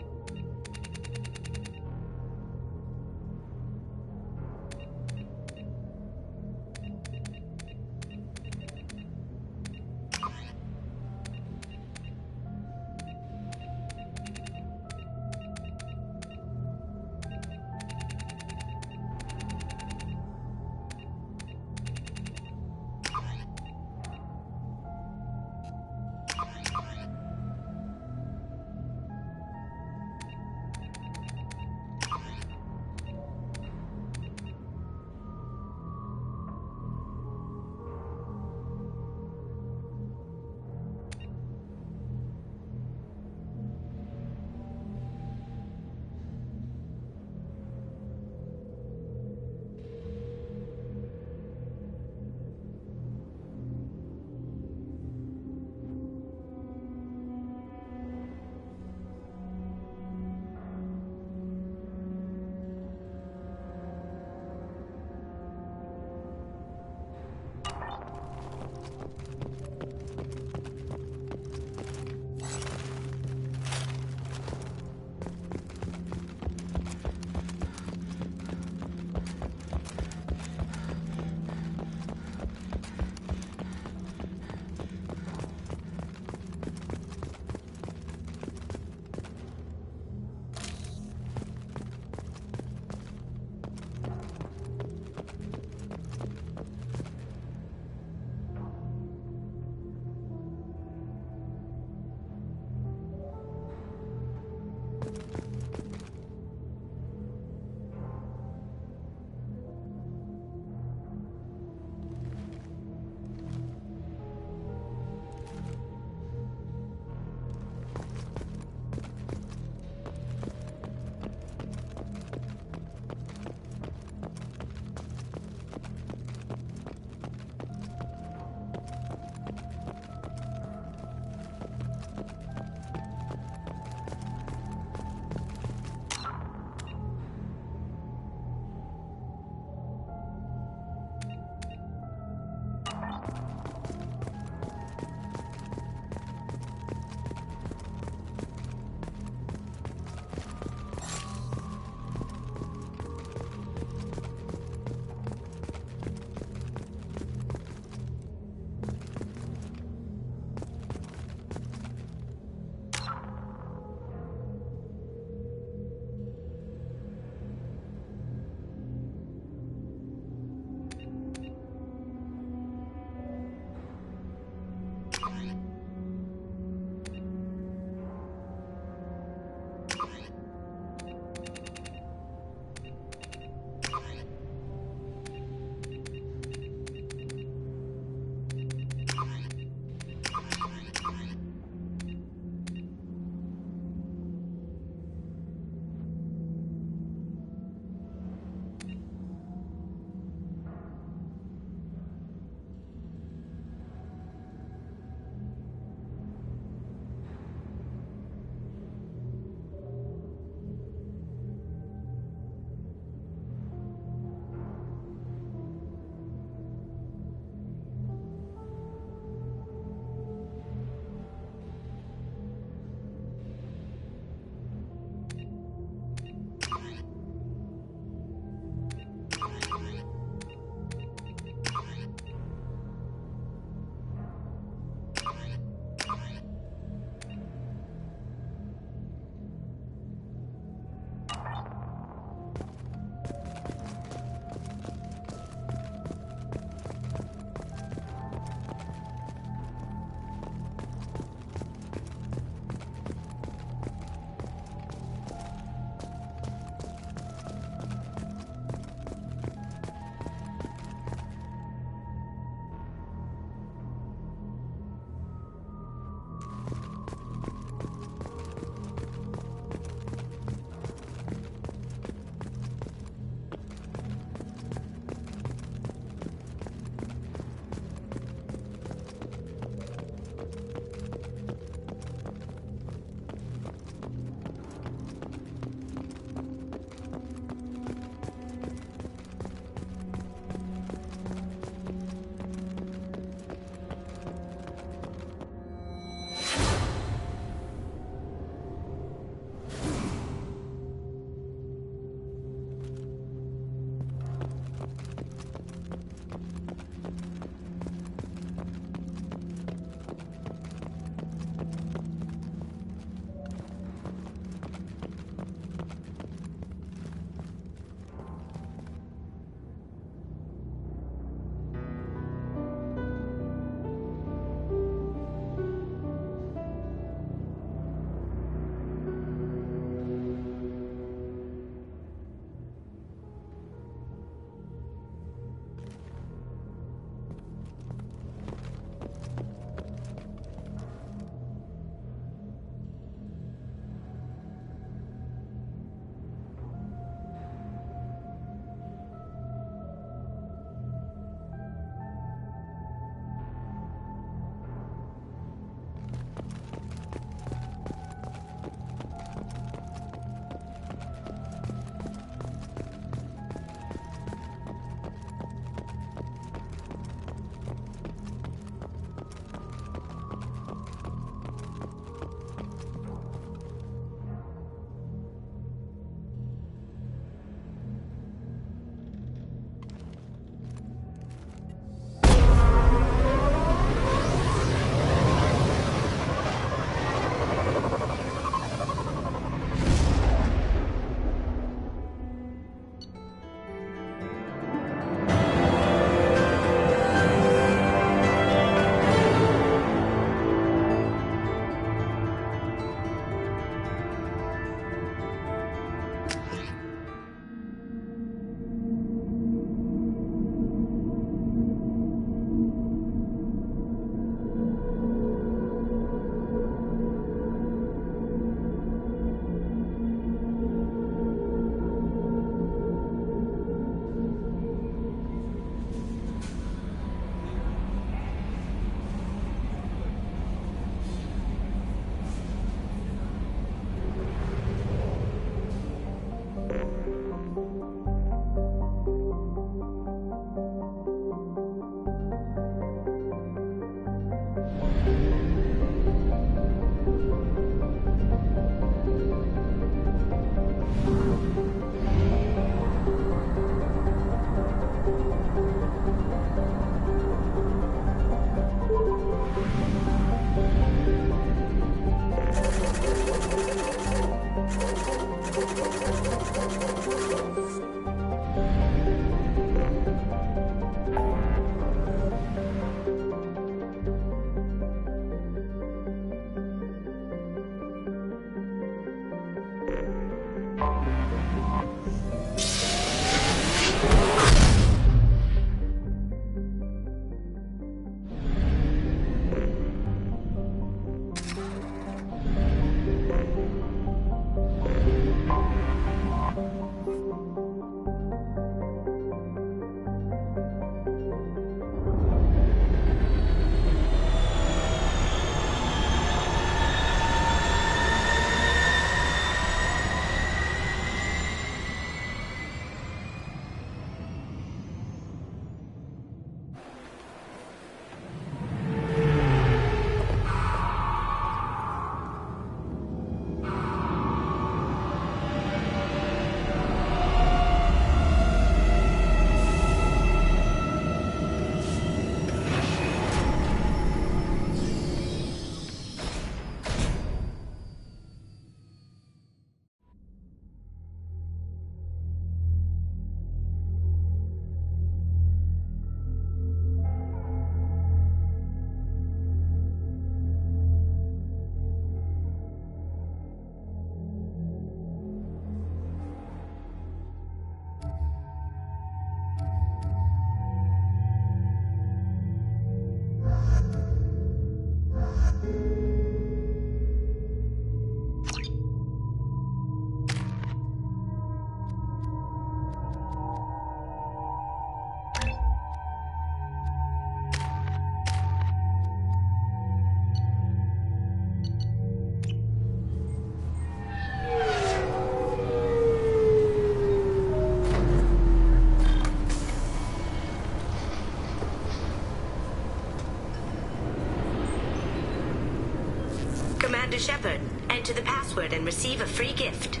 Commander Shepard, enter the password and receive a free gift.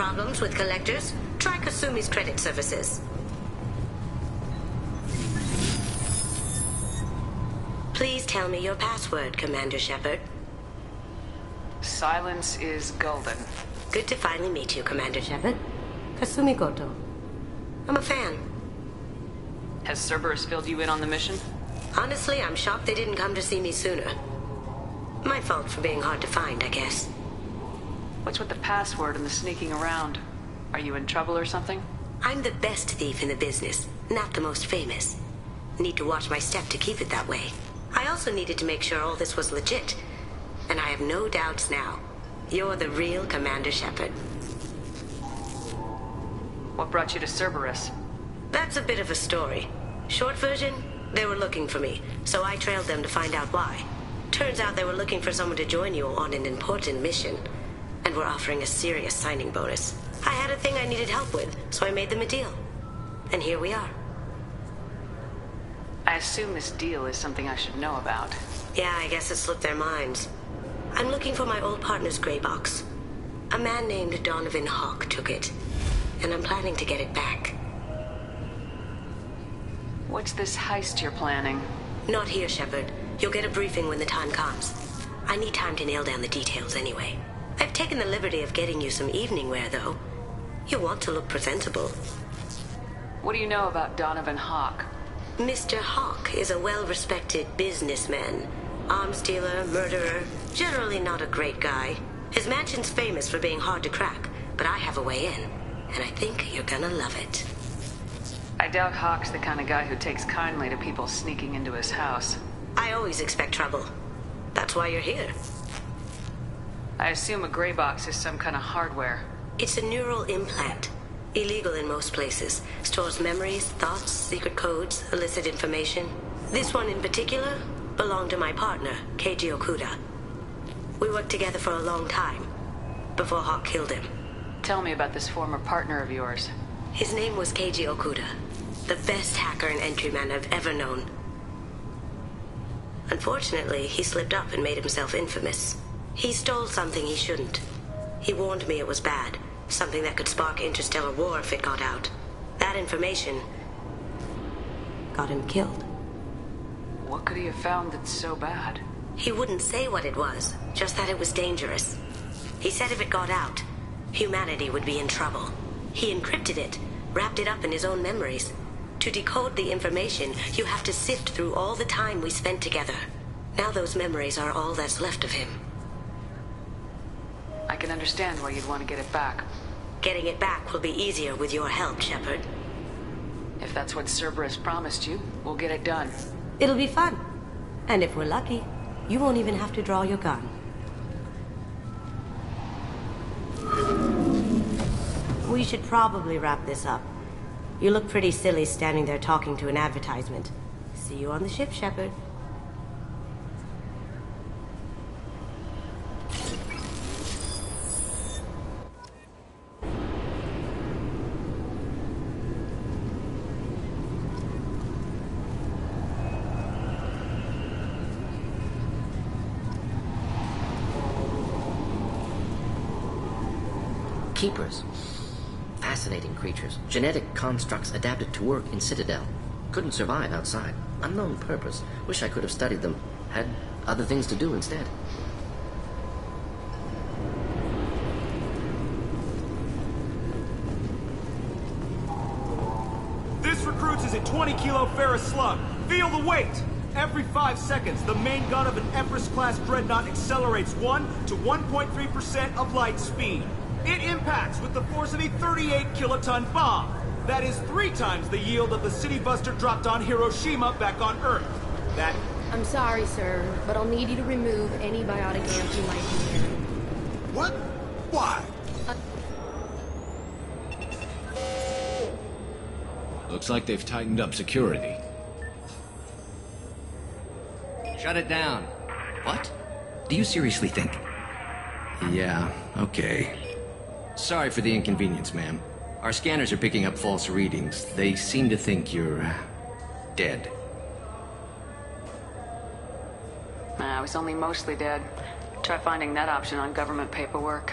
Problems with collectors? Try Kasumi's credit services. Please tell me your password, Commander Shepard. Silence is golden. Good to finally meet you, Commander Shepard. Kasumi Goto. I'm a fan. Has Cerberus filled you in on the mission? Honestly, I'm shocked they didn't come to see me sooner. My fault for being hard to find, I guess. What's with the password and the sneaking around? Are you in trouble or something? I'm the best thief in the business, not the most famous. Need to watch my step to keep it that way. I also needed to make sure all this was legit. And I have no doubts now. You're the real Commander Shepard. What brought you to Cerberus? That's a bit of a story. Short version, they were looking for me, so I trailed them to find out why. Turns out they were looking for someone to join you on an important mission, and were offering a serious signing bonus. I had a thing I needed help with, so I made them a deal. And here we are. I assume this deal is something I should know about. Yeah, I guess it slipped their minds. I'm looking for my old partner's gray box. A man named Donovan Hawk took it, and I'm planning to get it back. What's this heist you're planning? Not here, Shepard. You'll get a briefing when the time comes. I need time to nail down the details anyway. I've taken the liberty of getting you some evening wear, though. You'll want to look presentable. What do you know about Donovan Hawk? Mr. Hawk is a well-respected businessman. Arms dealer, murderer, generally not a great guy. His mansion's famous for being hard to crack, but I have a way in, and I think you're gonna love it. I doubt Hawk's the kind of guy who takes kindly to people sneaking into his house. I always expect trouble. That's why you're here. I assume a gray box is some kind of hardware. It's a neural implant. Illegal in most places. Stores memories, thoughts, secret codes, illicit information. This one in particular belonged to my partner, Keiji Okuda. We worked together for a long time, before Hawk killed him. Tell me about this former partner of yours. His name was Keiji Okuda, the best hacker and entryman I've ever known. Unfortunately, he slipped up and made himself infamous. He stole something he shouldn't. He warned me it was bad, something that could spark interstellar war if it got out. That information got him killed. What could he have found that's so bad? He wouldn't say what it was, just that it was dangerous. He said if it got out, humanity would be in trouble. He encrypted it, wrapped it up in his own memories. To decode the information, you have to sift through all the time we spent together. Now those memories are all that's left of him. I can understand why you'd want to get it back. Getting it back will be easier with your help, Shepard. If that's what Cerberus promised you, we'll get it done. It'll be fun. And if we're lucky, you won't even have to draw your gun. We should probably wrap this up. You look pretty silly standing there talking to an advertisement. See you on the ship, Shepard. Keepers. Fascinating creatures. Genetic constructs adapted to work in Citadel. Couldn't survive outside. Unknown purpose. Wish I could have studied them. Had other things to do instead. This recruits is a 20-kilo ferrous slug. Feel the weight! Every 5 seconds, the main gun of an Empress-class dreadnought accelerates 1 to 1.3% of light speed. It impacts with the force of a 38-kiloton bomb. That is 3 times the yield of the city buster dropped on Hiroshima back on Earth. That... I'm sorry, sir, but I'll need you to remove any biotic amps you might be carrying. What? Why? Looks like they've tightened up security. Shut it down. What? Do you seriously think? Yeah, okay. Sorry for the inconvenience, ma'am. Our scanners are picking up false readings. They seem to think you're... dead. I was only mostly dead. Try finding that option on government paperwork.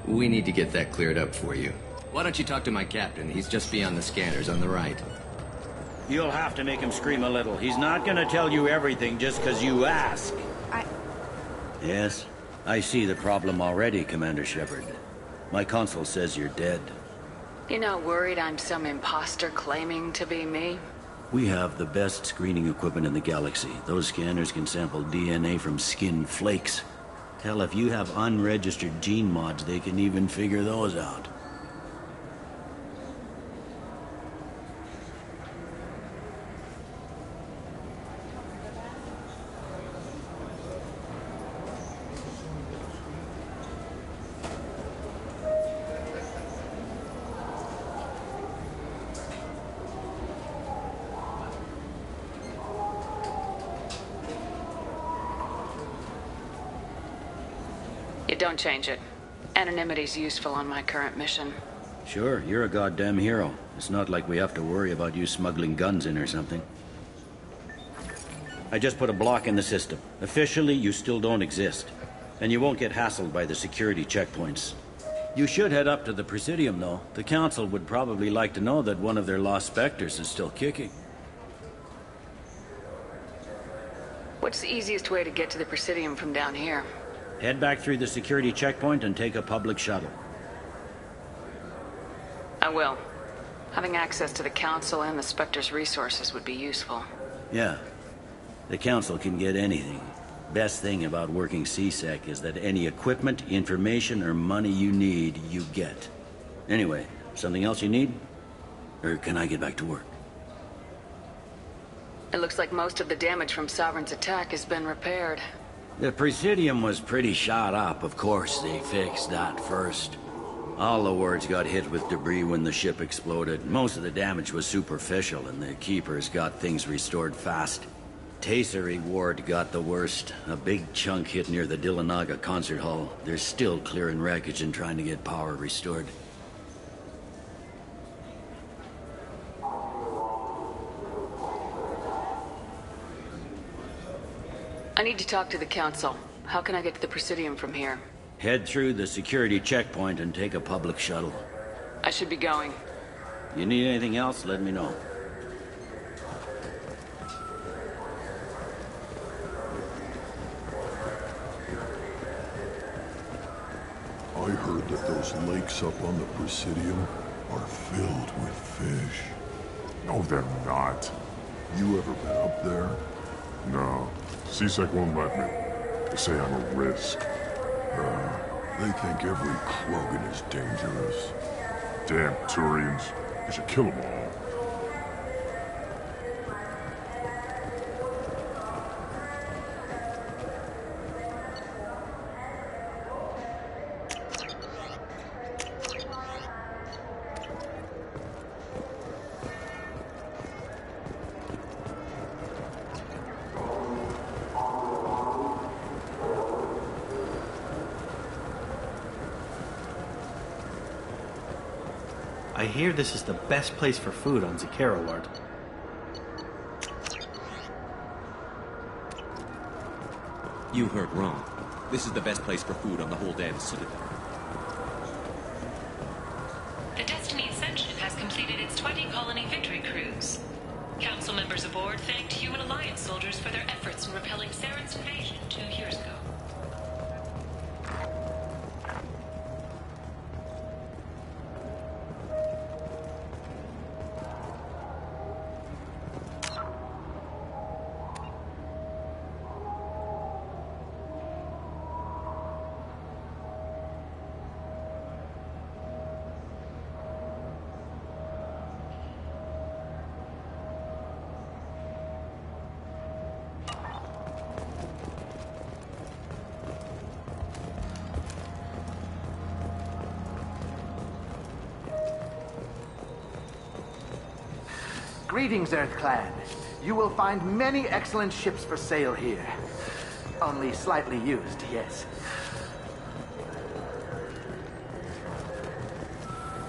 We need to get that cleared up for you. Why don't you talk to my captain? He's just beyond the scanners on the right. You'll have to make him scream a little. He's not gonna tell you everything just because you ask. Yes, I see the problem already, Commander Shepard. My console says you're dead. You're not worried I'm some imposter claiming to be me? We have the best screening equipment in the galaxy. Those scanners can sample DNA from skin flakes. Hell, if you have unregistered gene mods, they can even figure those out. Don't change it. Anonymity's useful on my current mission. Sure, you're a goddamn hero. It's not like we have to worry about you smuggling guns in or something. I just put a block in the system. Officially, you still don't exist. And you won't get hassled by the security checkpoints. You should head up to the Presidium, though. The Council would probably like to know that one of their lost Spectres is still kicking. What's the easiest way to get to the Presidium from down here? Head back through the security checkpoint and take a public shuttle. I will. Having access to the Council and the Spectre's resources would be useful. Yeah. The Council can get anything. Best thing about working C-Sec is that any equipment, information, or money you need, you get. Anyway, something else you need? Or can I get back to work? It looks like most of the damage from Sovereign's attack has been repaired. The Presidium was pretty shot up. Of course, they fixed that first. All the wards got hit with debris when the ship exploded. Most of the damage was superficial, and the Keepers got things restored fast. Tasery Ward got the worst. A big chunk hit near the Dillanaga concert hall. They're still clearing wreckage and trying to get power restored. I need to talk to the Council. How can I get to the Presidium from here? Head through the security checkpoint and take a public shuttle. I should be going. You need anything else, let me know. I heard that those lakes up on the Presidium are filled with fish. No, they're not. You ever been up there? No. C-Sec won't let me. They say I'm a risk. They think every Krogan is dangerous. Damn Turians. We should kill them all. I hear this is the best place for food on Zakera Ward. You heard wrong. This is the best place for food on the whole damn Citadel. The Destiny Ascension has completed its 20-colony victory cruise. Council members aboard thanked Human Alliance soldiers for their efforts in repelling Saren's invasion 2 years ago. Greetings, Earth Clan. You will find many excellent ships for sale here. Only slightly used, yes.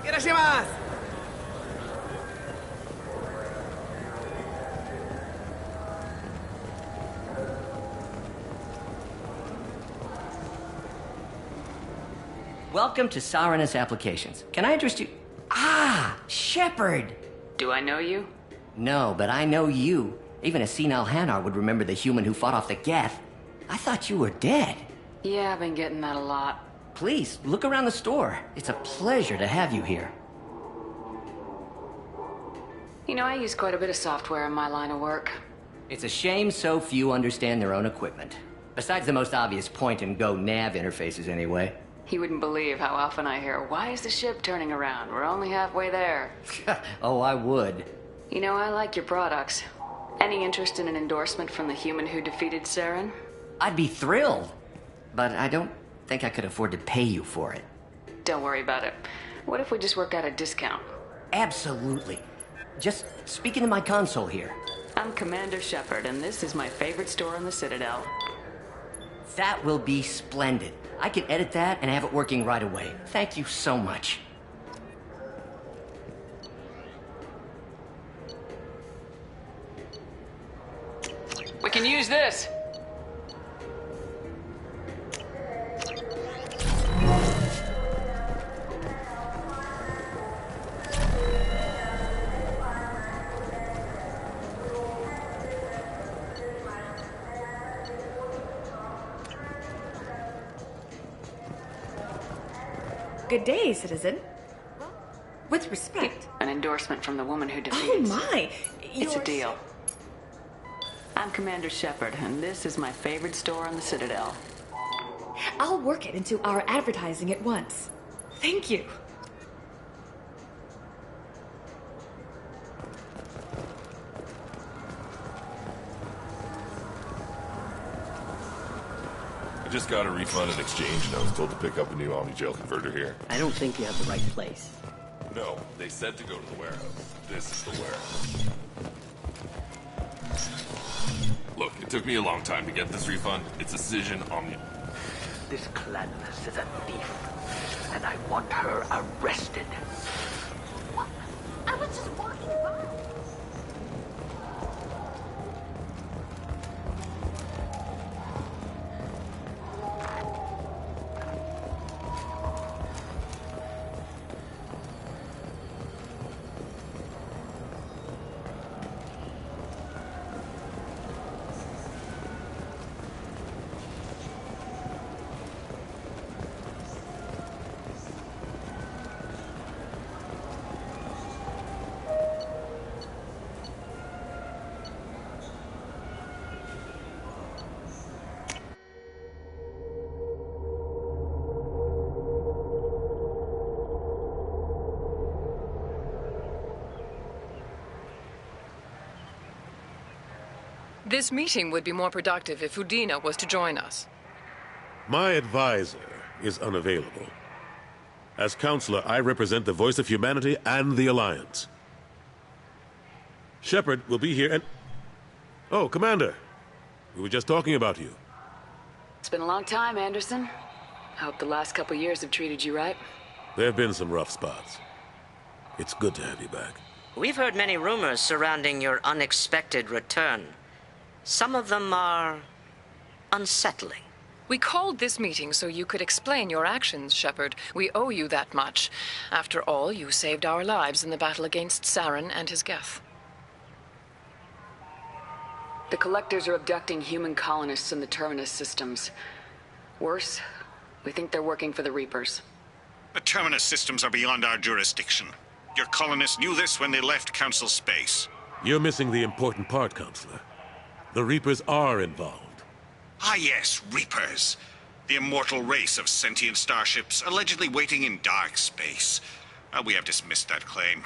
Irashimasu! Welcome to Sarenus Applications. Can I interest you? Ah, Shepard! Do I know you? No, but I know you. Even a senile Hanar would remember the human who fought off the Geth. I thought you were dead. Yeah, I've been getting that a lot. Please, look around the store. It's a pleasure to have you here. You know, I use quite a bit of software in my line of work. It's a shame so few understand their own equipment. Besides the most obvious point-and-go nav interfaces, anyway. You wouldn't believe how often I hear, "Why is the ship turning around? We're only halfway there." Oh, I would. You know, I like your products. Any interest in an endorsement from the human who defeated Saren? I'd be thrilled. But I don't think I could afford to pay you for it. Don't worry about it. What if we just work out a discount? Absolutely. Just speak into my console here. I'm Commander Shepard, and this is my favorite store on the Citadel. That will be splendid. I can edit that and have it working right away. Thank you so much. We can use this! Good day, citizen. With respect. An endorsement from the woman who defeated. Oh my! It's a deal. I'm Commander Shepard, and this is my favorite store on the Citadel. I'll work it into our advertising at once. Thank you. I just got a refund in exchange, and I was told to pick up a new Omni-Gel converter here. I don't think you have the right place. No, they said to go to the warehouse. This is the warehouse. Look, it took me a long time to get this refund. It's a Cision Omni... This Clannis is a thief, and I want her arrested. What? I was just walking by. This meeting would be more productive if Udina was to join us. My advisor is unavailable. As counselor, I represent the voice of humanity and the Alliance. Shepard will be here and... Oh, Commander. We were just talking about you. It's been a long time, Anderson. I hope the last couple years have treated you right. There have been some rough spots. It's good to have you back. We've heard many rumors surrounding your unexpected return. Some of them are unsettling. We called this meeting so you could explain your actions, Shepard. We owe you that much. After all, you saved our lives in the battle against Saren and his Geth. The Collectors are abducting human colonists in the Terminus systems. Worse, we think they're working for the Reapers. The Terminus systems are beyond our jurisdiction. Your colonists knew this when they left Council space. You're missing the important part, Counselor. The Reapers are involved. Ah yes, Reapers. The immortal race of sentient starships allegedly waiting in dark space. We have dismissed that claim.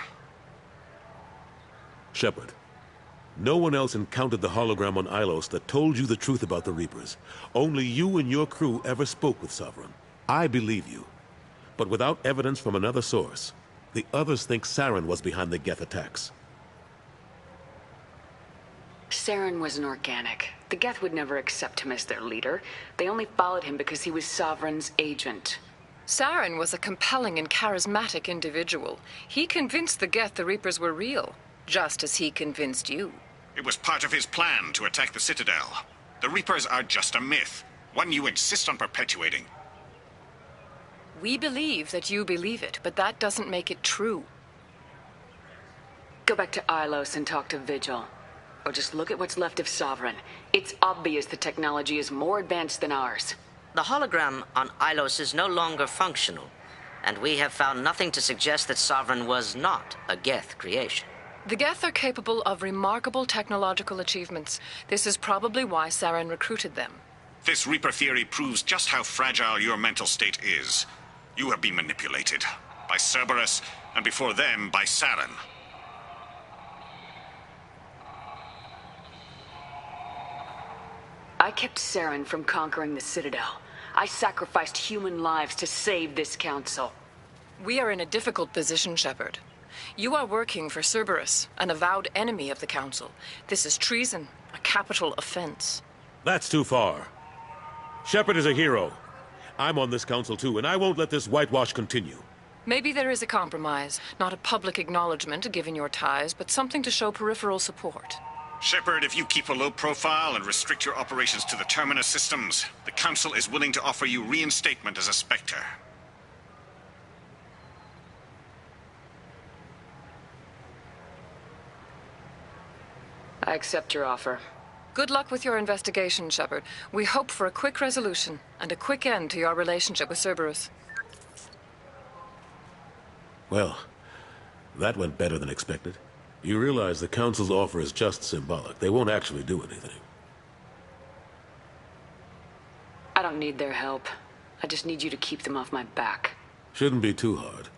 Shepard, no one else encountered the hologram on Ilos that told you the truth about the Reapers. Only you and your crew ever spoke with Sovereign. I believe you. But without evidence from another source, the others think Saren was behind the Geth attacks. Saren was an organic. The Geth would never accept him as their leader. They only followed him because he was Sovereign's agent. Saren was a compelling and charismatic individual. He convinced the Geth the Reapers were real, just as he convinced you. It was part of his plan to attack the Citadel. The Reapers are just a myth, one you insist on perpetuating. We believe that you believe it, but that doesn't make it true. Go back to Ilos and talk to Vigil. Or just look at what's left of Sovereign. It's obvious the technology is more advanced than ours. The hologram on Ilos is no longer functional, and we have found nothing to suggest that Sovereign was not a Geth creation. The Geth are capable of remarkable technological achievements. This is probably why Saren recruited them. This Reaper theory proves just how fragile your mental state is. You have been manipulated. By Cerberus, and before them, by Saren. I kept Saren from conquering the Citadel. I sacrificed human lives to save this council. We are in a difficult position, Shepard. You are working for Cerberus, an avowed enemy of the Council. This is treason, a capital offense. That's too far. Shepard is a hero. I'm on this council too, and I won't let this whitewash continue. Maybe there is a compromise. Not a public acknowledgement given your ties, but something to show peripheral support. Shepard, if you keep a low profile and restrict your operations to the Terminus systems, the Council is willing to offer you reinstatement as a Spectre. I accept your offer. Good luck with your investigation, Shepard. We hope for a quick resolution and a quick end to your relationship with Cerberus. Well, that went better than expected. You realize the Council's offer is just symbolic. They won't actually do anything. I don't need their help. I just need you to keep them off my back. Shouldn't be too hard.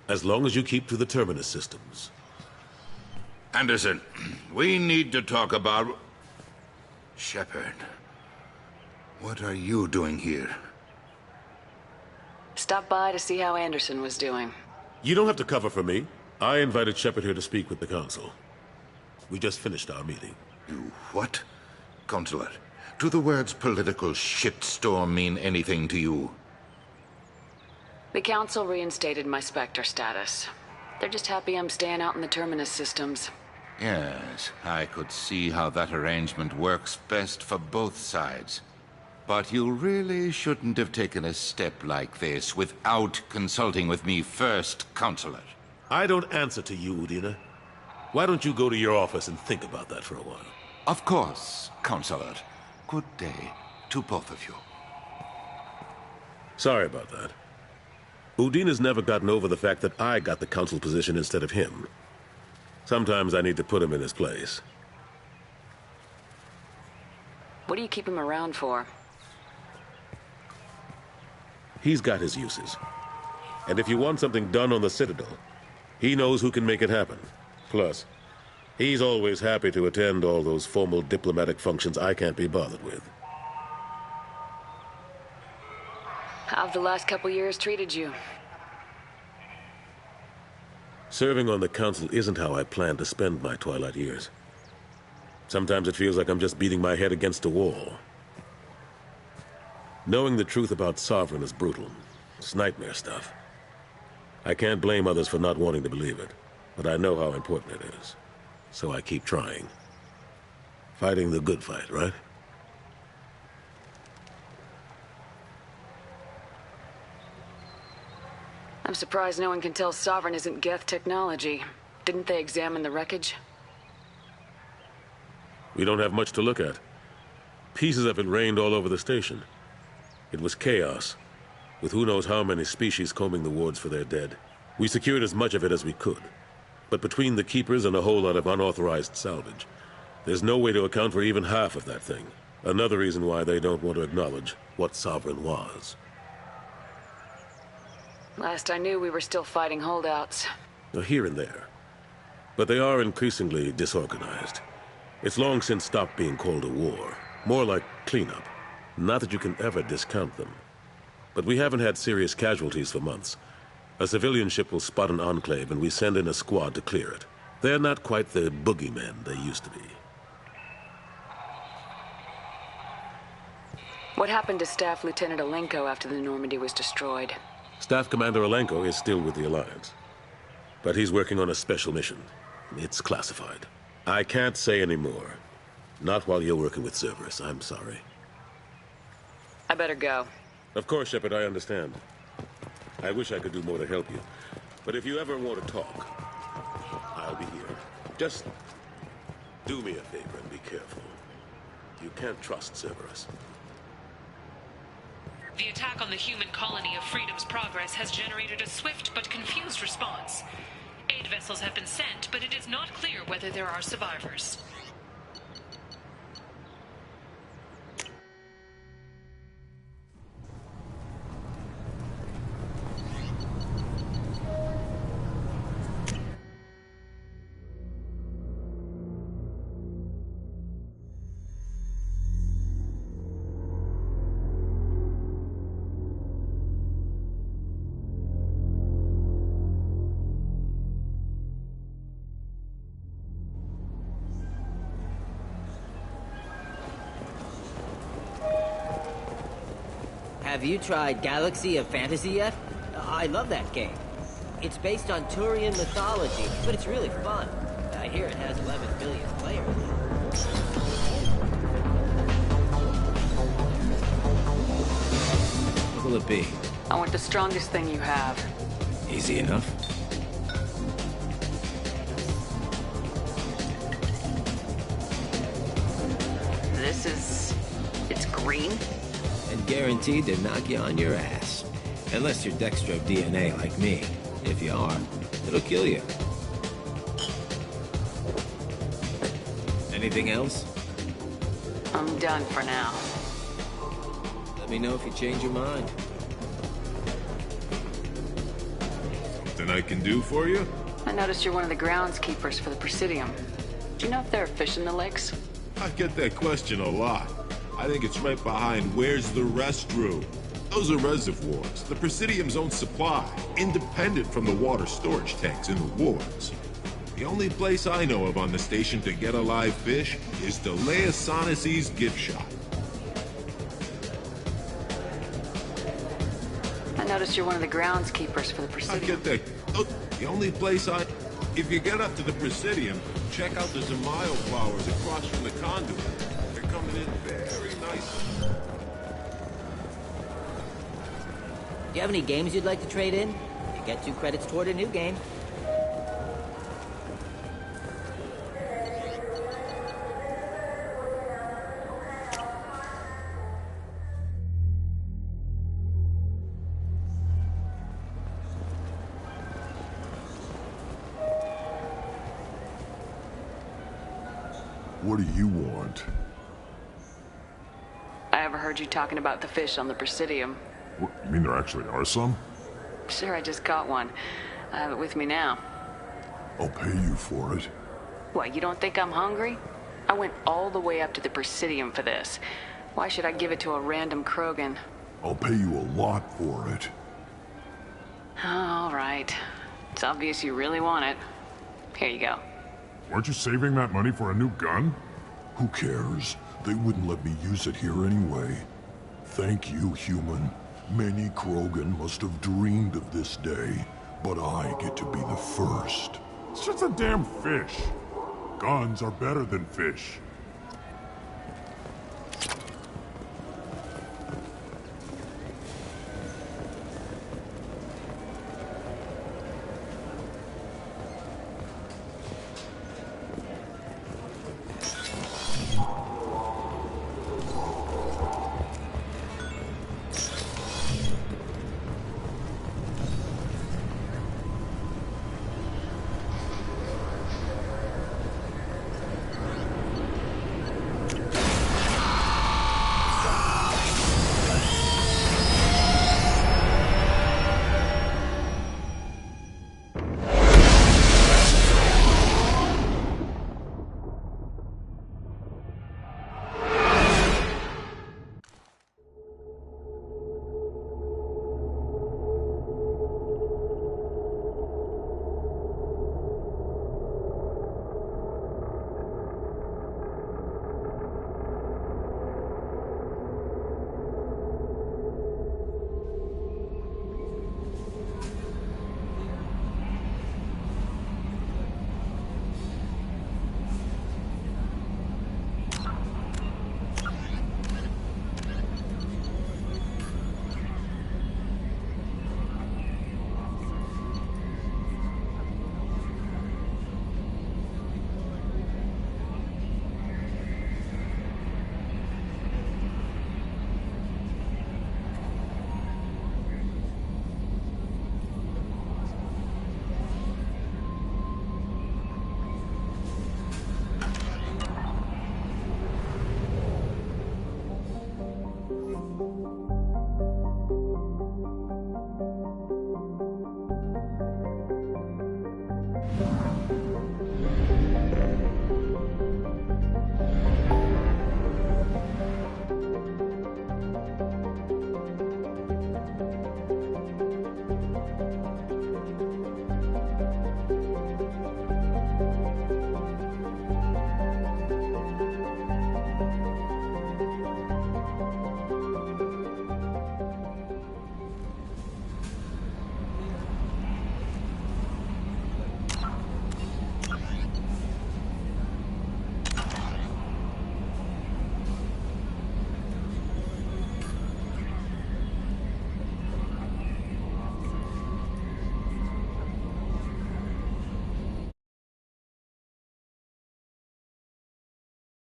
As long as you keep to the Terminus systems. Anderson, we need to talk about... Shepard. What are you doing here? Stop by to see how Anderson was doing. You don't have to cover for me. I invited Shepard here to speak with the Council. We just finished our meeting. You what? Consular, do the words political shitstorm mean anything to you? The Council reinstated my Spectre status. They're just happy I'm staying out in the Terminus systems. Yes, I could see how that arrangement works best for both sides. But you really shouldn't have taken a step like this without consulting with me first, Consular. I don't answer to you, Udina. Why don't you go to your office and think about that for a while? Of course, Consular. Good day to both of you. Sorry about that. Udina's never gotten over the fact that I got the Council position instead of him. Sometimes I need to put him in his place. What do you keep him around for? He's got his uses. And if you want something done on the Citadel, he knows who can make it happen. Plus, he's always happy to attend all those formal diplomatic functions I can't be bothered with. How've the last couple years treated you? Serving on the Council isn't how I plan to spend my twilight years. Sometimes it feels like I'm just beating my head against a wall. Knowing the truth about Sovereign is brutal. It's nightmare stuff. I can't blame others for not wanting to believe it, but I know how important it is. So I keep trying. Fighting the good fight, right? I'm surprised no one can tell Sovereign isn't Geth technology. Didn't they examine the wreckage? We don't have much to look at. Pieces of it rained all over the station. It was chaos, with who knows how many species combing the wards for their dead. We secured as much of it as we could. But between the Keepers and a whole lot of unauthorized salvage, there's no way to account for even half of that thing. Another reason why they don't want to acknowledge what Sovereign was. Last I knew, we were still fighting holdouts. Here and there. But they are increasingly disorganized. It's long since stopped being called a war. More like cleanup. Not that you can ever discount them. But we haven't had serious casualties for months. A civilian ship will spot an enclave and we send in a squad to clear it. They're not quite the boogeymen they used to be. What happened to Staff Lieutenant Alenko after the Normandy was destroyed? Staff Commander Alenko is still with the Alliance. But he's working on a special mission. It's classified. I can't say any more. Not while you're working with Cerberus, I'm sorry. I better go. Of course, Shepard, I understand. I wish I could do more to help you. But if you ever want to talk, I'll be here. Just do me a favor and be careful. You can't trust Cerberus. The attack on the human colony of Freedom's Progress has generated a swift but confused response. Aid vessels have been sent, but it is not clear whether there are survivors. Have you tried Galaxy of Fantasy yet? I love that game. It's based on Turian mythology, but it's really fun. I hear it has 11 billion players. What will it be? I want the strongest thing you have. Easy enough. It's green? And guaranteed to knock you on your ass. Unless you're Dextro DNA like me. If you are, it'll kill you. Anything else? I'm done for now. Let me know if you change your mind. Something I can do for you? I noticed you're one of the groundskeepers for the Presidium. Do you know if there are fish in the lakes? I get that question a lot. I think it's right behind where's the restroom. Those are reservoirs, the Presidium's own supply, independent from the water storage tanks in the wards. The only place I know of on the station to get a live fish is Delea Sonasy's gift shop. I noticed you're one of the groundskeepers for the Presidium. I get that. Oh, the only place if you get up to the Presidium, check out the Zamayo flowers across from the conduit. They're coming in very nice. Do you have any games you'd like to trade in? You get 2 credits toward a new game. What do you want? I overheard you talking about the fish on the Presidium. What, you mean there actually are some? Sure, I just got one. I have it with me now. I'll pay you for it. What, you don't think I'm hungry? I went all the way up to the Presidium for this. Why should I give it to a random Krogan? I'll pay you a lot for it. All right. It's obvious you really want it. Here you go. Weren't you saving that money for a new gun? Who cares? They wouldn't let me use it here anyway. Thank you, human. Many Krogan must have dreamed of this day, but I get to be the first. It's just a damn fish. Guns are better than fish.